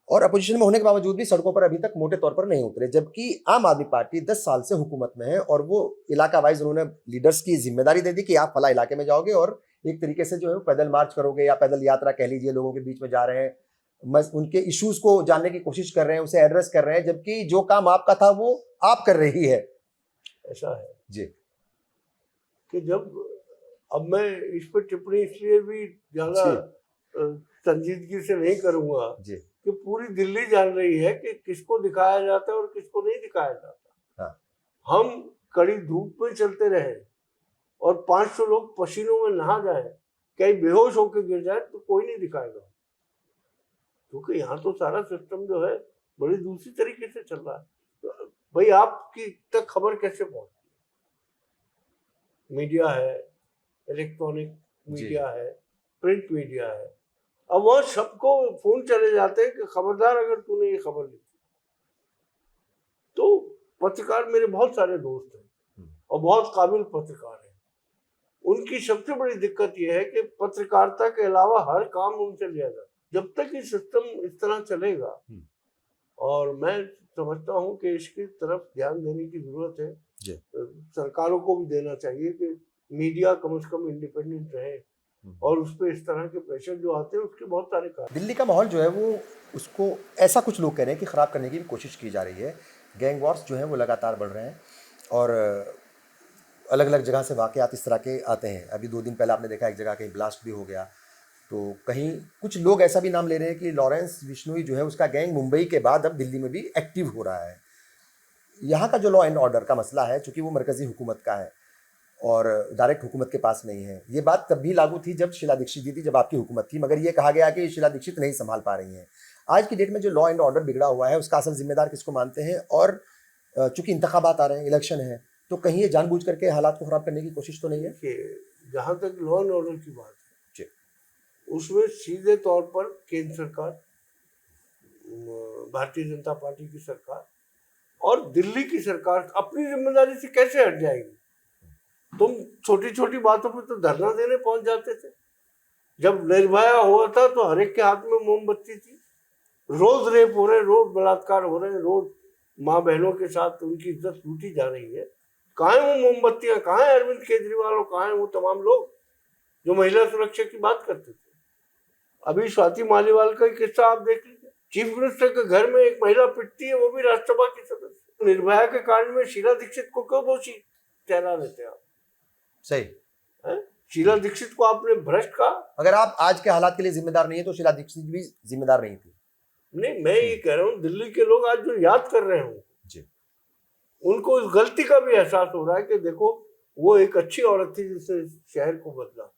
[SPEAKER 1] और अपोजिशन में होने के बावजूद भी सड़कों पर अभी तक मोटे तौर पर नहीं उतरे, जबकि आम आदमी पार्टी 10 साल से हुकूमत में है और वो इलाका वाइज उन्होंने लीडर्स की जिम्मेदारी दे दी कि आप फला इलाके में जाओगे और एक तरीके से जो है पैदल मार्च करोगे या पैदल यात्रा कह लीजिए, लोगों के बीच में जा रहे हैं, उनके इश्यूज को जानने की कोशिश कर रहे हैं, उसे एड्रेस कर रहे हैं, जबकि जो काम आपका था वो आप कर रही है।
[SPEAKER 2] ऐसा है
[SPEAKER 1] जी
[SPEAKER 2] कि जब अब मैं इस पर टिप्पणी इसलिए भी ज्यादा संजीदगी से नहीं करूंगा
[SPEAKER 1] जी
[SPEAKER 2] कि पूरी दिल्ली जान रही है कि किसको दिखाया जाता है और किसको नहीं दिखाया जाता।
[SPEAKER 1] हाँ।
[SPEAKER 2] हम कड़ी धूप में चलते रहे और 500 लोग पसीनों में नहा जाए, कहीं बेहोश होकर गिर जाए, तो कोई नहीं दिखाएगा, क्योंकि यहाँ तो सारा सिस्टम जो है बड़ी दूसरी तरीके से चल रहा है। तो भाई आपकी तक खबर कैसे पहुंचती? मीडिया है, इलेक्ट्रॉनिक मीडिया है, प्रिंट मीडिया है, अब वह सबको फोन चले जाते हैं कि खबरदार अगर तूने ये खबर लिखी। तो पत्रकार मेरे बहुत सारे दोस्त हैं और बहुत काबिल पत्रकार हैं, उनकी सबसे बड़ी दिक्कत यह है कि पत्रकारिता के अलावा हर काम उनसे लिया जाता है। जब तक ये सिस्टम इस तरह चलेगा, और मैं समझता हूं कि इसकी तरफ ध्यान देने की जरूरत है, सरकारों को भी देना चाहिए कि मीडिया कम से कम इंडिपेंडेंट रहे, और उस पर इस तरह के प्रेशर जो आते हैं उसके बहुत सारे कारण।
[SPEAKER 1] दिल्ली का माहौल जो है वो उसको ऐसा कुछ लोग कह रहे हैं कि ख़राब करने की भी कोशिश की जा रही है। गैंग वॉर्स जो हैं वो लगातार बढ़ रहे हैं और अलग अलग जगह से वाक़यात इस तरह के आते हैं। अभी 2 दिन पहले आपने देखा एक जगह कहीं ब्लास्ट भी हो गया, तो कहीं कुछ लोग ऐसा भी नाम ले रहे हैं कि लॉरेंस बिश्नोई जो है उसका गैंग मुंबई के बाद अब दिल्ली में भी एक्टिव हो रहा है। यहाँ का जो लॉ एंड ऑर्डर का मसला है, चूँकि वो मरकज़ी हुकूमत का है और डायरेक्ट हुकूमत के पास नहीं है, ये बात तब भी लागू थी जब शीला दीक्षित जी थी, जब आपकी हुकूमत थी, मगर ये कहा गया कि शीला दीक्षित नहीं संभाल पा रही हैं। आज की डेट में जो लॉ एंड ऑर्डर बिगड़ा हुआ है उसका असल जिम्मेदार किसको मानते हैं? और चूंकि इंतखाबात आ रहे हैं, इलेक्शन है, तो कहीं ये जानबूझ करके हालात को खराब करने की कोशिश तो नहीं है?
[SPEAKER 2] कि जहाँ तक लॉ एंड ऑर्डर की बात है, उसमें सीधे तौर पर केंद्र सरकार, भारतीय जनता पार्टी की सरकार और दिल्ली की सरकार अपनी जिम्मेदारी से कैसे हट जाएगी? तुम छोटी छोटी बातों पे तो धरना देने पहुंच जाते थे। जब निर्भया हुआ था तो हर एक के हाथ में मोमबत्ती थी। रोज रेप हो रहे, रोज बलात्कार हो रहे, रोज माँ बहनों के साथ उनकी इज्जत लूटी जा रही है। कहाँ है वो मोमबत्तियां? कहाँ है अरविंद केजरीवाल और कहाँ है वो तमाम लोग जो महिला सुरक्षा की बात करते थे? अभी स्वाति मालीवाल का किस्सा आप देख लीजिए, चीफ मिनिस्टर के घर में एक महिला पिटती है, वो भी राज्यसभा की सदस्य। निर्भया के कांड में शीला दीक्षित को क्यों दोषी ठहरा देते आप?
[SPEAKER 1] सही
[SPEAKER 2] है? शीला दीक्षित को आपने भ्रष्ट कहा।
[SPEAKER 1] अगर आप आज के हालात के लिए जिम्मेदार नहीं है तो शीला दीक्षित भी जिम्मेदार नहीं थी।
[SPEAKER 2] नहीं, मैं ये कह रहा हूँ दिल्ली के लोग आज जो याद कर रहे हों, उनको उस गलती का भी एहसास हो रहा है कि देखो वो एक अच्छी औरत थी जिसने शहर को बदला।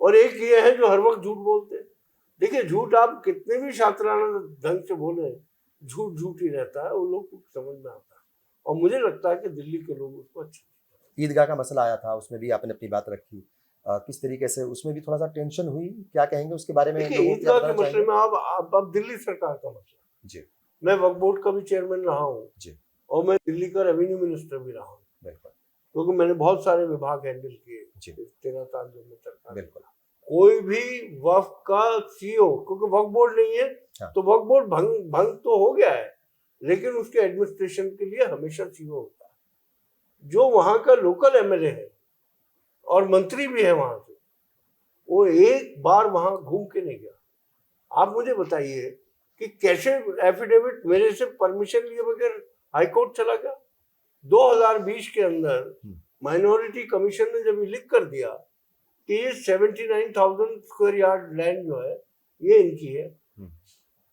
[SPEAKER 2] और एक ये है जो हर वक्त झूठ बोलते हैं। देखिए, झूठ आप कितने भी शास्त्राना ढंग से बोले, झूठ झूठ ही रहता है, वो लोग को समझ में आता है। और मुझे लगता है कि दिल्ली के लोग उसको अच्छे।
[SPEAKER 1] ईदगाह का मसला आया था, उसमें भी आपने अपनी बात रखी, किस तरीके से उसमें भी थोड़ा सा टेंशन हुई, क्या कहेंगे उसके बारे में?
[SPEAKER 2] ईदगाह के मसले में अब दिल्ली सरकार का मसला जी। मैं वक्फ बोर्ड का भी चेयरमैन रहा हूँ जी, और मैं दिल्ली का रेवेन्यू मिनिस्टर भी रहा हूँ, क्योंकि मैंने बहुत सारे विभाग हैंडल किए 13 साल जब मैं सरकार। बिल्कुल, कोई भी वक्फ का सीईओ, क्योंकि वक्फ बोर्ड नहीं है तो वक्फ बोर्ड भंग तो हो गया है, लेकिन उसके एडमिनिस्ट्रेशन के लिए हमेशा सीईओ होता है, जो वहां का लोकल एमएलए है और मंत्री भी है वहां से। वो एक बार वहां घूम के नहीं गया। आप मुझे बताइए कि कैसे एफिडेविट मेरे से परमिशन लिए बगैर हाईकोर्ट चला गया। 2020 के अंदर माइनॉरिटी कमीशन ने जब लिख कर दिया कि ये 79,000 स्क्वायर यार्ड लैंड जो है ये इनकी है,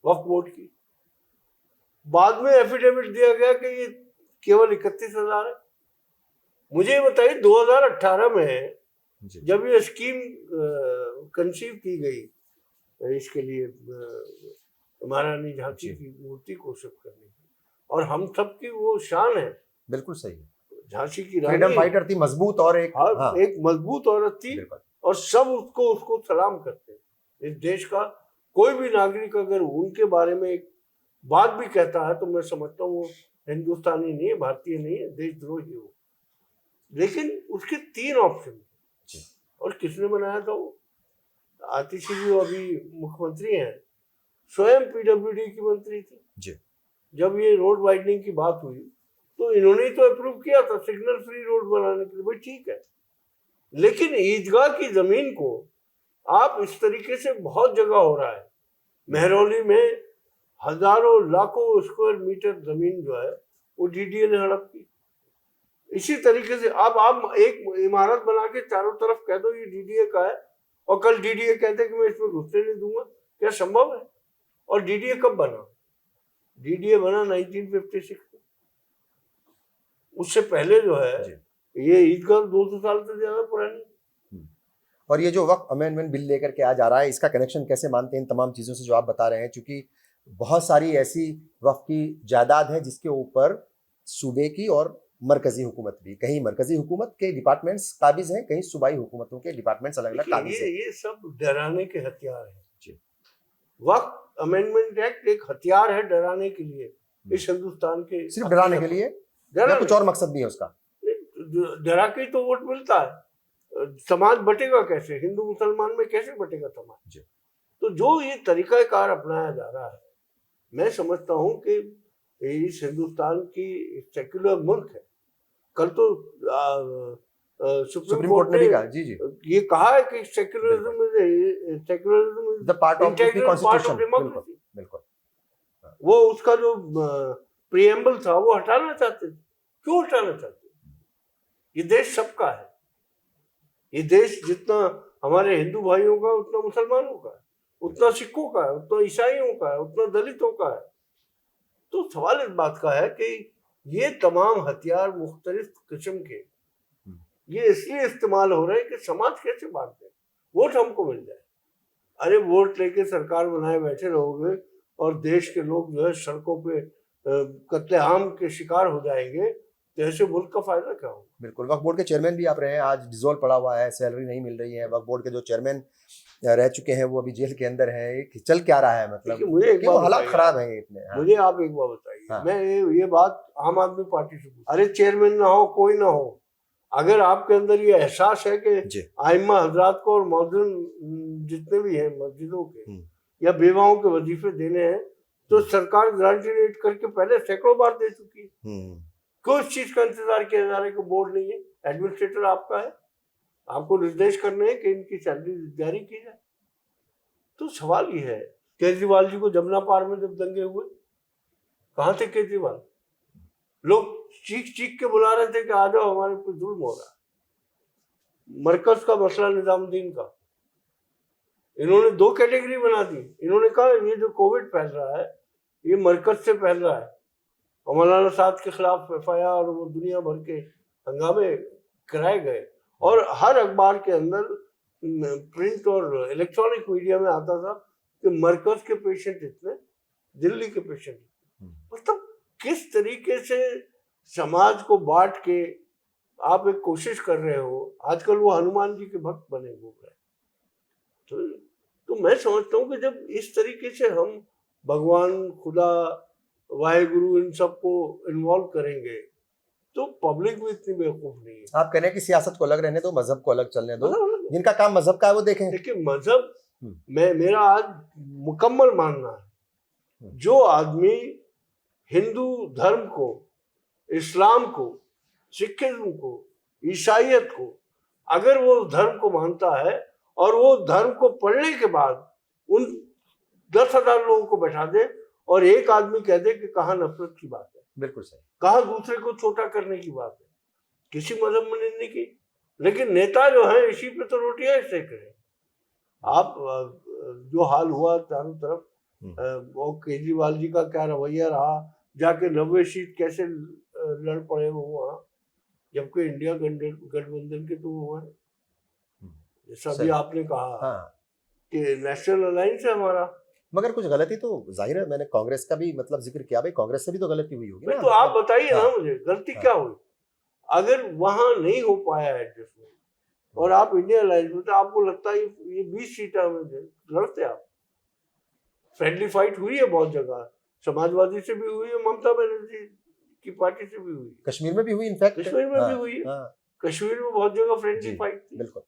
[SPEAKER 2] वक्फ बोर्ड की, बाद में एफिडेविट दिया गया कि ये केवल 31,000 है। मुझे बताइए 2018 में जब ये स्कीम कंसीव की गई इसके लिए महारानी झांसी की मूर्ति को शिफ्ट करने की, और हम सब की वो शान है।
[SPEAKER 1] बिल्कुल सही है,
[SPEAKER 2] झांसी की
[SPEAKER 1] फ्रीडम
[SPEAKER 2] रानी
[SPEAKER 1] फाइटर थी, मजबूत और एक
[SPEAKER 2] एक मजबूत औरत थी, और सब उसको सलाम करते हैं। इस देश का कोई भी नागरिक अगर उनके बारे में एक बात भी कहता है तो मैं समझता हूँ वो हिंदुस्तानी नहीं है, भारतीय नहीं है, देशद्रोही है वो। लेकिन उसके 3 ऑप्शन थे, और किसने बनाया था वो? आतिशी जी अभी मुख्यमंत्री हैं, स्वयं पीडब्ल्यूडी की मंत्री थी जी। जब ये रोड वाइडनिंग की बात हुई तो इन्होंने तो अप्रूव किया था सिग्नल फ्री रोड बनाने के लिए, भाई ठीक है। लेकिन ईदगाह की जमीन को आप इस तरीके से बहुत जगह हो रहा है, मेहरौली में हजारों लाखों स्क्वायर मीटर जमीन जो है वो डीडीए ने हड़प की। इसी तरीके से अब आप एक इमारत बना के चारों तरफ कह दो ये डीडीए का है, और कल डीडीए कहते कि मैं इसमें घुसने नहीं दूंगा, क्या संभव है? और डीडीए कब बना? डीडीए बना 1956 में। उससे पहले जो है ये ईदगाह 200 साल से ज्यादा पुरानी।
[SPEAKER 1] और ये जो वक्फ अमेंडमेंट बिल लेकर के आ जा रहा है, इसका कनेक्शन कैसे मानते हैं इन तमाम चीज़ों से जो आप बता रहे हैं? क्योंकि बहुत सारी ऐसी वक्फ की जायदाद है जिसके ऊपर सूबे की और मरकजी हुकूमत भी, कहीं मरकजी हुकूमत के डिपार्टमेंट्स काबिज हैं, कहीं सूबाई हुकूमतों के डिपार्टमेंट्स अलग अलग काबिज हैं।
[SPEAKER 2] ये सब डराने के हथियार हैं। वक्फ अमेंडमेंट एक्ट एक हथियार है डराने के लिए इस हिंदुस्तान के,
[SPEAKER 1] सिर्फ डराने के लिए या कुछ और मकसद भी है उसका?
[SPEAKER 2] डरा के तो वोट मिलता है। समाज बटेगा कैसे? हिंदू मुसलमान में कैसे बटेगा समाज? तो जो ये तरीकाकार अपनाया जा रहा है, मैं समझता हूं कि इस हिंदुस्तान की सेक्युलर मुल्क है। कल तो सुप्रीम कोर्ट ने ये कहा है कि secularism is the part of democracy. बिल्कुल। वो उसका जो प्रीएम्बल था वो हटाना चाहते थे। क्यों हटाना चाहते? ये देश सबका है। ये देश जितना हमारे हिंदू भाइयों का उतना मुसलमानों का है, उतना सिखों का है, उतना ईसाइयों का है, उतना दलितों का है। तो सवाल इस बात का है कि ये तमाम हथियार मुख्तलिफ किस्म के ये इसलिए इस्तेमाल हो रहे हैं कि समाज कैसे बांट दें, वोट हमको मिल जाए। अरे वोट लेके सरकार बनाए बैठे रहोगे और देश के लोग जो है सड़कों पे कत्लेआम के शिकार हो जाएंगे, तो ऐसे मुल्क का फायदा क्या होगा? बिल्कुल।
[SPEAKER 1] वक्फ बोर्ड के चेयरमैन भी आप रहे हैं, आज डिसॉल्व पड़ा हुआ है, सैलरी नहीं मिल रही है। वक्फ बोर्ड के जो चेयरमैन रह चुके हैं वो अभी जेल के अंदर है। चल क्या रहा है? मतलब
[SPEAKER 2] मुझे एक बात
[SPEAKER 1] हालात खराब है इतने।
[SPEAKER 2] मुझे आप एक बात बताइए। मैं ये बात आम आदमी पार्टी से पूछूं, अरे चेयरमैन ना हो कोई ना हो, अगर आपके अंदर ये एहसास है कि आइम्मा हजरात को और मौजूद जितने भी हैं मस्जिदों के या बेवाओं के वजीफे देने हैं, तो सरकार गारंटी रेट करके पहले सैकड़ों बार दे चुकी है। क्यों इस चीज का इंतजार किया जा रहा है कि बोर्ड नहीं है, एडमिनिस्ट्रेटर आपका है, आपको निर्देश करने हैं कि इनकी सैलरी जारी की जाए? तो सवाल ये है, केजरीवाल जी को जमुना पार में जब दंगे हुए, कहाँ थे केजरीवाल? लोग चीख चीख के बुला रहे थे कि आ जाओ, हमारे ऊपर जुल्म हो रहा है। मरकज का मसला निजामुद्दीन का, इन्होंने 2 कैटेगरी बना दी। इन्होंने कहा ये जो कोविड फैल रहा है ये मरकज से फैल रहा है, और मौलाना साहब के खिलाफ एफआईआर और वो दुनिया भर के हंगामे कराए गए, और हर अखबार के अंदर प्रिंट और इलेक्ट्रॉनिक मीडिया में आता था कि मरकज के पेशेंट इतने, दिल्ली के पेशेंट। मतलब किस तरीके से समाज को बांट के आप एक कोशिश कर रहे हो। आजकल वो हनुमान जी के भक्त बने घूम रहे। तो मैं समझता हूँ कि जब इस तरीके से हम भगवान, खुदा, वाहेगुरु इन सबको इन्वॉल्व करेंगे तो पब्लिक भी इतनी बेवकूफ नहीं है।
[SPEAKER 1] आप कह रहे हैं कि सियासत को अलग रहने दो, मजहब को अलग चलने दो, जिनका काम मजहब का है वो देखें।
[SPEAKER 2] देखिए मजहब, मेरा आज मुकम्मल मानना है, जो आदमी हिंदू धर्म को, इस्लाम को, सिखिज्म को, ईसाइयत को, अगर वो धर्म को मानता है और वो धर्म को पढ़ने के बाद उन 10,000 लोगों को बैठा दे और एक आदमी कह दे कि कहाँ नफरत की बात है,
[SPEAKER 1] बिल्कुल सही,
[SPEAKER 2] कहाँ दूसरे को छोटा करने की बात है, किसी मजहब में नहीं की। लेकिन नेता जो है इसी पे तो रोटियां सेक रहे। आप जो हाल हुआ चारों तरफ, वो केजरीवाल जी का क्या रवैया रहा, जाके 90 सीट कैसे लड़ पड़े वो वहाँ, जबकि इंडिया गठबंधन के तो वो है, जैसा भी आपने कहा। कि नेशनल अलायंस है हमारा।
[SPEAKER 1] मगर कुछ गलती तो जाहिर है, मैंने कांग्रेस का भी मतलब जिक्र किया, भाई कांग्रेस से भी तो गलती हुई होगी ना,
[SPEAKER 2] तो आप बताइए
[SPEAKER 1] हाँ,
[SPEAKER 2] ना मुझे गलती क्या हुई। अगर वहां नहीं हो पाया एडजस्टमेंट और आप इंडिया अलायंस में, तो आपको लगता है ये 20 सीटा में लड़ते आप। फ्रेंडली फाइट हुई है बहुत जगह, समाजवादी से भी हुई है, ममता बनर्जी की पार्टी से भी हुई है,
[SPEAKER 1] कश्मीर में भी हुई, इनफैक्ट
[SPEAKER 2] कश्मीर में भी हुई है, कश्मीर में बहुत जगह फ्रेंडली फाइट थी।
[SPEAKER 1] बिल्कुल।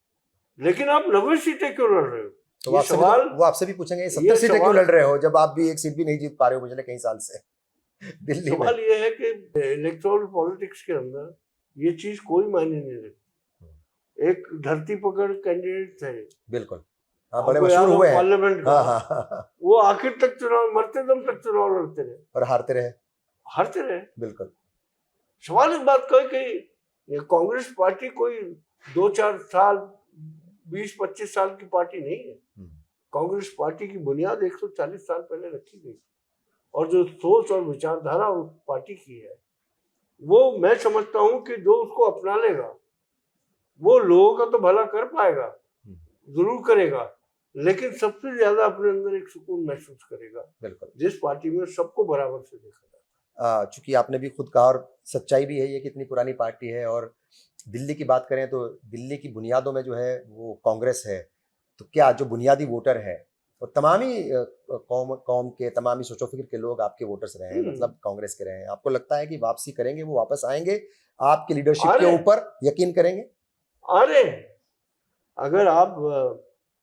[SPEAKER 2] लेकिन आप 90 सीटें क्यों लड़ रहे हो?
[SPEAKER 1] तो वो आपसे भी पूछेंगे 70 सीटें क्यों लड़ रहे हो जब आप भी एक सीट भी नहीं जीत पा रहे हो पिछले कई साल से दिल्ली में।
[SPEAKER 2] सवाल ये है कि इलेक्टोरल पॉलिटिक्स के अंदर ये चीज कोई मायने नहीं रखती। एक धरती पकड़ कैंडिडेट थे,
[SPEAKER 1] बिल्कुल, हाँ, बड़े मशहूर हुए हैं
[SPEAKER 2] पार्लियामेंट का,
[SPEAKER 1] हाँ।
[SPEAKER 2] वो आखिर तक चुनाव, मरते दम तक चुनाव लड़ते रहे
[SPEAKER 1] और हारते रहे। बिल्कुल।
[SPEAKER 2] सवाल इस बात का है कि कांग्रेस पार्टी कोई 2-4 साल 20-25 साल की पार्टी नहीं है। कांग्रेस पार्टी की बुनियाद 140 साल पहले रखी गई और जो सोच और विचारधारा उस पार्टी की है, वो मैं समझता हूं कि जो उसको अपना लेगा वो लोगों का तो भला कर पाएगा, जरूर करेगा, लेकिन सबसे ज्यादा अपने अंदर एक सुकून महसूस करेगा।
[SPEAKER 1] बिल्कुल।
[SPEAKER 2] जिस पार्टी में सबको बराबर से देखा जाता है।
[SPEAKER 1] चूंकि आपने भी खुद कहा और सच्चाई भी है ये कि इतनी पुरानी पार्टी है, और दिल्ली की बात करें तो दिल्ली की बुनियादों में जो है वो कांग्रेस है। तो क्या जो बुनियादी वोटर है और तमामी कौम के, तमामी सोचो फिक्र के लोग आपके वोटर्स रहे हैं, मतलब कांग्रेस के रहे हैं, आपको लगता है कि वापसी करेंगे, वो वापस आएंगे, आपकी लीडरशिप के ऊपर यकीन करेंगे?
[SPEAKER 2] अरे अगर आप,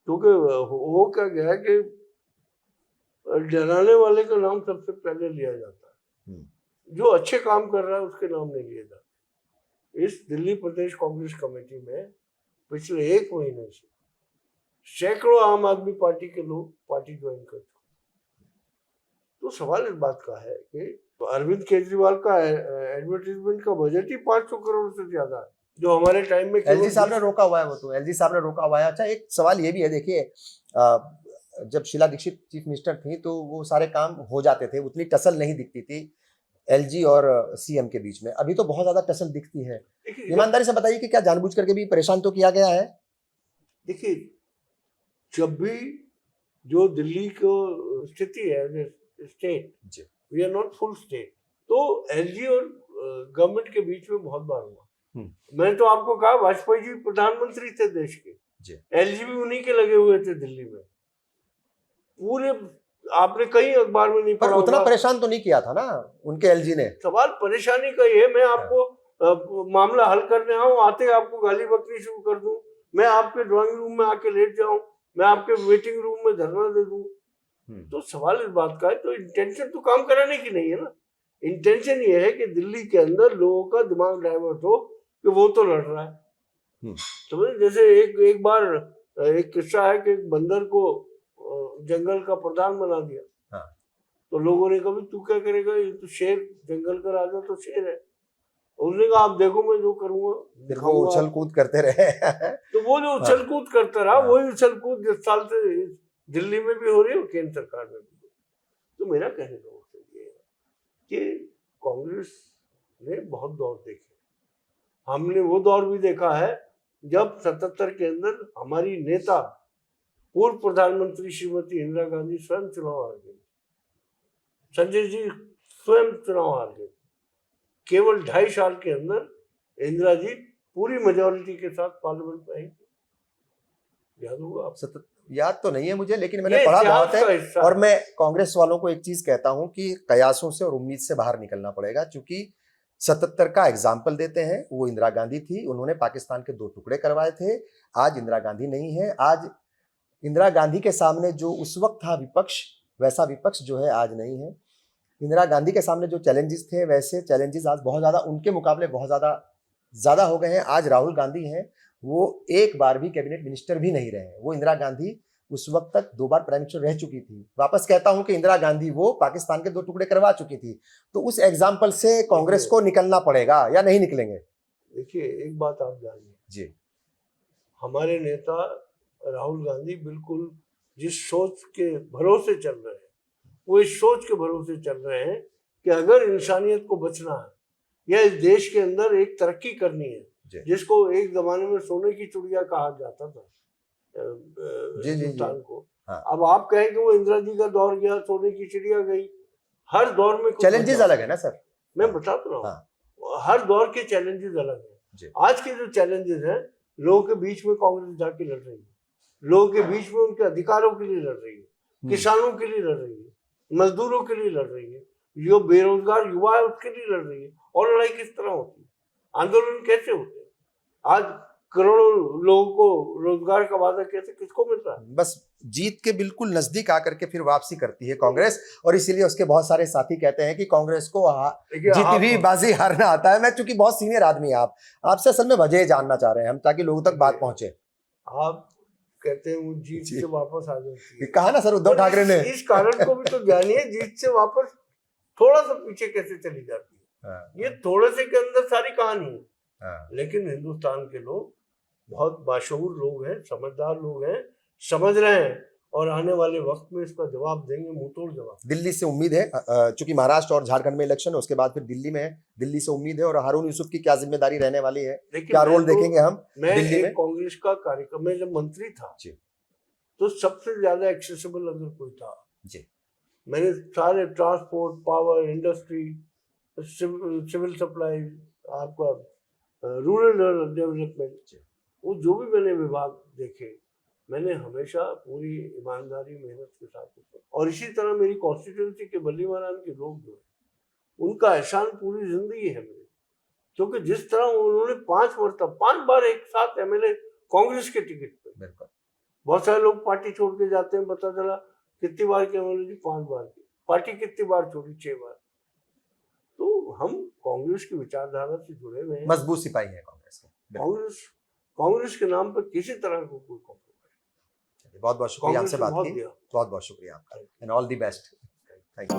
[SPEAKER 2] क्योंकि हो क्या गया कि डराने वाले का नाम सबसे पहले लिया जाता है, जो अच्छे काम कर रहा है उसके नाम नहीं लिए जाते। इस दिल्ली प्रदेश कांग्रेस कमेटी में पिछले 1 महीने से सैकड़ों आम आदमी पार्टी के लोग पार्टी ज्वाइन कर चुके। तो सवाल इस बात का है कि अरविंद केजरीवाल का एडवर्टाइजमेंट का बजट ही 500 करोड़ से ज्यादा है, जो हमारे टाइम में
[SPEAKER 1] एलजी साहब ने रोका हुआ है। वो तो एलजी साहब ने रोका हुआ है। अच्छा, एक सवाल ये भी है, देखिए जब शीला दीक्षित चीफ मिनिस्टर थी तो वो सारे काम हो जाते थे, उतनी टसल नहीं दिखती थी एलजी और सीएम के बीच में। अभी तो बहुत ज्यादा टसल दिखती है। ईमानदारी से बताइए कि क्या जानबूझ करके भी परेशान तो किया गया है?
[SPEAKER 2] देखिए, जब भी जो दिल्ली को स्थिति है state, we are not full state, तो एलजी और गवर्नमेंट के बीच में बहुत बार हुआ। मैंने तो आपको कहा वाजपेयी जी प्रधानमंत्री थे देश के, एलजी भी उन्हीं के लगे हुए थे दिल्ली में। पूरे आपने कई अखबार में नहीं पढ़ा,
[SPEAKER 1] उतना परेशान तो नहीं किया था ना उनके एलजी ने।
[SPEAKER 2] सवाल परेशानी का ये, मैं आपको मामला हल करने आऊं, आते आपको गाली बकरी शुरू कर दूं, मैं आपके ड्राइंग रूम में आके लेट जाऊं, मैं आपके वेटिंग रूम में धरना दे दूं। तो सवाल इस बात का है, तो इंटेंशन तो काम कराने की नहीं है ना। इंटेंशन ये है कि दिल्ली के अंदर लोगों का दिमाग डाइवर्ट हो कि वो तो लड़ रहा है। तो जैसे एक बार एक किस्सा है कि एक बंदर को जंगल का प्रधान बना दिया। तो लोगों ने कहा तू क्या करेगा, ये तो शेर, जंगल का राजा तो शेर है। उसने कहा आप देखो मैं जो करूंगा।
[SPEAKER 1] वो उछल कूद करते रहे
[SPEAKER 2] तो वो जो उछल कूद करता रहा, वही उछल कूद 10 साल से दिल्ली में भी हो रही है और केंद्र सरकार में भी। तो मेरा कहने का मतलब ये है कि कांग्रेस ने बहुत दौर देखे। हमने वो दौर भी देखा है जब 77 के अंदर हमारी नेता पूर्व प्रधानमंत्री श्रीमती इंदिरा गांधी स्वयं चुनाव हार गई, संजय जी स्वयं चुनाव हार गए। केवल 2.5 साल के अंदर इंदिरा जी पूरी मेजोरिटी के साथ पार्लियामेंट में आई। याद होगा आप?
[SPEAKER 1] याद तो नहीं है मुझे, लेकिन मैंने पढ़ा बहुत है। और मैं कांग्रेस वालों को एक चीज कहता हूं कि कयासों से और उम्मीद से बाहर निकलना पड़ेगा, क्योंकि 77 का एग्जाम्पल देते हैं। वो इंदिरा गांधी थी, उन्होंने पाकिस्तान के 2 टुकड़े करवाए थे। आज इंदिरा गांधी नहीं है। आज इंदिरा गांधी के सामने जो उस वक्त था विपक्ष, वैसा विपक्ष जो है आज नहीं है। इंदिरा गांधी के सामने जो चैलेंजेस थे, वैसे चैलेंजेस आज बहुत ज्यादा, उनके मुकाबले बहुत ज्यादा हो गए हैं। आज राहुल गांधी हैं, वो एक बार भी कैबिनेट मिनिस्टर भी नहीं रहे। वो इंदिरा गांधी उस वक्त तक 2 बार प्राइम मिनिस्टर रह चुकी थी। वापस कहता हूं कि इंदिरा गांधी वो पाकिस्तान के 2 टुकड़े करवा चुकी थी। तो उस एग्जाम्पल से कांग्रेस को निकलना पड़ेगा, या नहीं निकलेंगे?
[SPEAKER 2] देखिए, एक बात आप जानिए
[SPEAKER 1] जी,
[SPEAKER 2] हमारे नेता राहुल गांधी बिल्कुल जिस सोच के भरोसे चल रहे हैं, वो इस सोच के भरोसे चल रहे हैं कि अगर इंसानियत को बचना है या इस देश के अंदर एक तरक्की करनी है, जिसको एक जमाने में सोने की चिड़िया कहा जाता था हिंदुस्तान को,
[SPEAKER 1] हाँ।
[SPEAKER 2] अब आप कहें कि वो इंदिरा जी का दौर गया, सोने की चिड़िया गई, हर दौर में
[SPEAKER 1] चैलेंजेस अलग है ना सर।
[SPEAKER 2] मैं बता तो रहा हूँ,
[SPEAKER 1] हाँ।
[SPEAKER 2] हर दौर के चैलेंजेस अलग
[SPEAKER 1] जी।
[SPEAKER 2] हैं। आज के जो चैलेंजेस हैं, लोगों के बीच में कांग्रेस जाके लड़ रही है, लोगों के बीच में उनके अधिकारों के लिए लड़ रही है, किसानों के लिए लड़ रही है, मजदूरों के लिए लड़ रही है, जो बेरोजगार युवा है उसके लिए लड़ रही है। और लड़ाई किस तरह होती है, आंदोलन कैसे होते हैं, आज करोड़ों लोगों को रोजगार का वादा कैसे किसको मिल रहा है?
[SPEAKER 1] बस जीत के बिल्कुल नजदीक आकर के फिर वापसी करती है कांग्रेस, और इसीलिए उसके बहुत सारे साथी कहते हैं कि कांग्रेस को जीती हुई बाजी हारना आता है। मैं चूंकि बहुत सीनियर आदमी है, आपसे असल में वजह जानना चाह रहे हैं हम, ताकि लोगों तक बात पहुंचे।
[SPEAKER 2] आप कहते हैं वो जीत से वापस आ जाती है,
[SPEAKER 1] कहा ना सर उद्धव ठाकरे ने।
[SPEAKER 2] इस कारण को भी तो जानिए, जीत से वापस थोड़ा सा पीछे कैसे चली जाती है। ये थोड़े से के अंदर सारी कहानी है। लेकिन हिंदुस्तान के लोग बहुत बाशऊर लोग हैं, समझदार लोग हैं, समझ रहे हैं, और आने वाले वक्त में इसका जवाब देंगे, मुंहतोड़ जवाब।
[SPEAKER 1] दिल्ली से उम्मीद है, चूंकि महाराष्ट्र और झारखंड में इलेक्शन है, उसके बाद फिर दिल्ली में है, दिल्ली से उम्मीद है। और हारून यूसुफ की क्या जिम्मेदारी रहने वाली है, क्या रोल देखेंगे हम दिल्ली में?
[SPEAKER 2] कांग्रेस का कार्यक्रम में जब मंत्री था जी, तो सबसे ज्यादा एक्सेसिबल अगर कोई था जी, मैंने सारे transport, power, industry, civil supply, आपका रूरल डेवलपमेंट, वो जो भी मैंने विभाग देखे, मैंने हमेशा पूरी ईमानदारी मेहनत के साथ किया। और इसी तरह मेरी कॉन्स्टिट्यूंसी के बल्ली महाराज के लोग जो है, उनका एहसान पूरी जिंदगी है मेरी, क्योंकि जिस तरह उन्होंने 5 बार एक साथ एमएलए कांग्रेस के टिकट पे, बहुत सारे लोग पार्टी छोड़ के जाते हैं, पता चला कितनी बार के एमएलए जी, 5 बार की पार्टी कितनी बार छोड़ी, 6 बार। तो हम कांग्रेस की विचारधारा से जुड़े हुए हैं,
[SPEAKER 1] मजबूत सिपाही है कांग्रेस के। कांग्रेस
[SPEAKER 2] के नाम पर किसी तरह को कोई कॉम्प्रोमाइज।
[SPEAKER 1] बहुत बहुत शुक्रिया आपसे बात की, बहुत बहुत शुक्रिया आपका, and all the best. Thank you.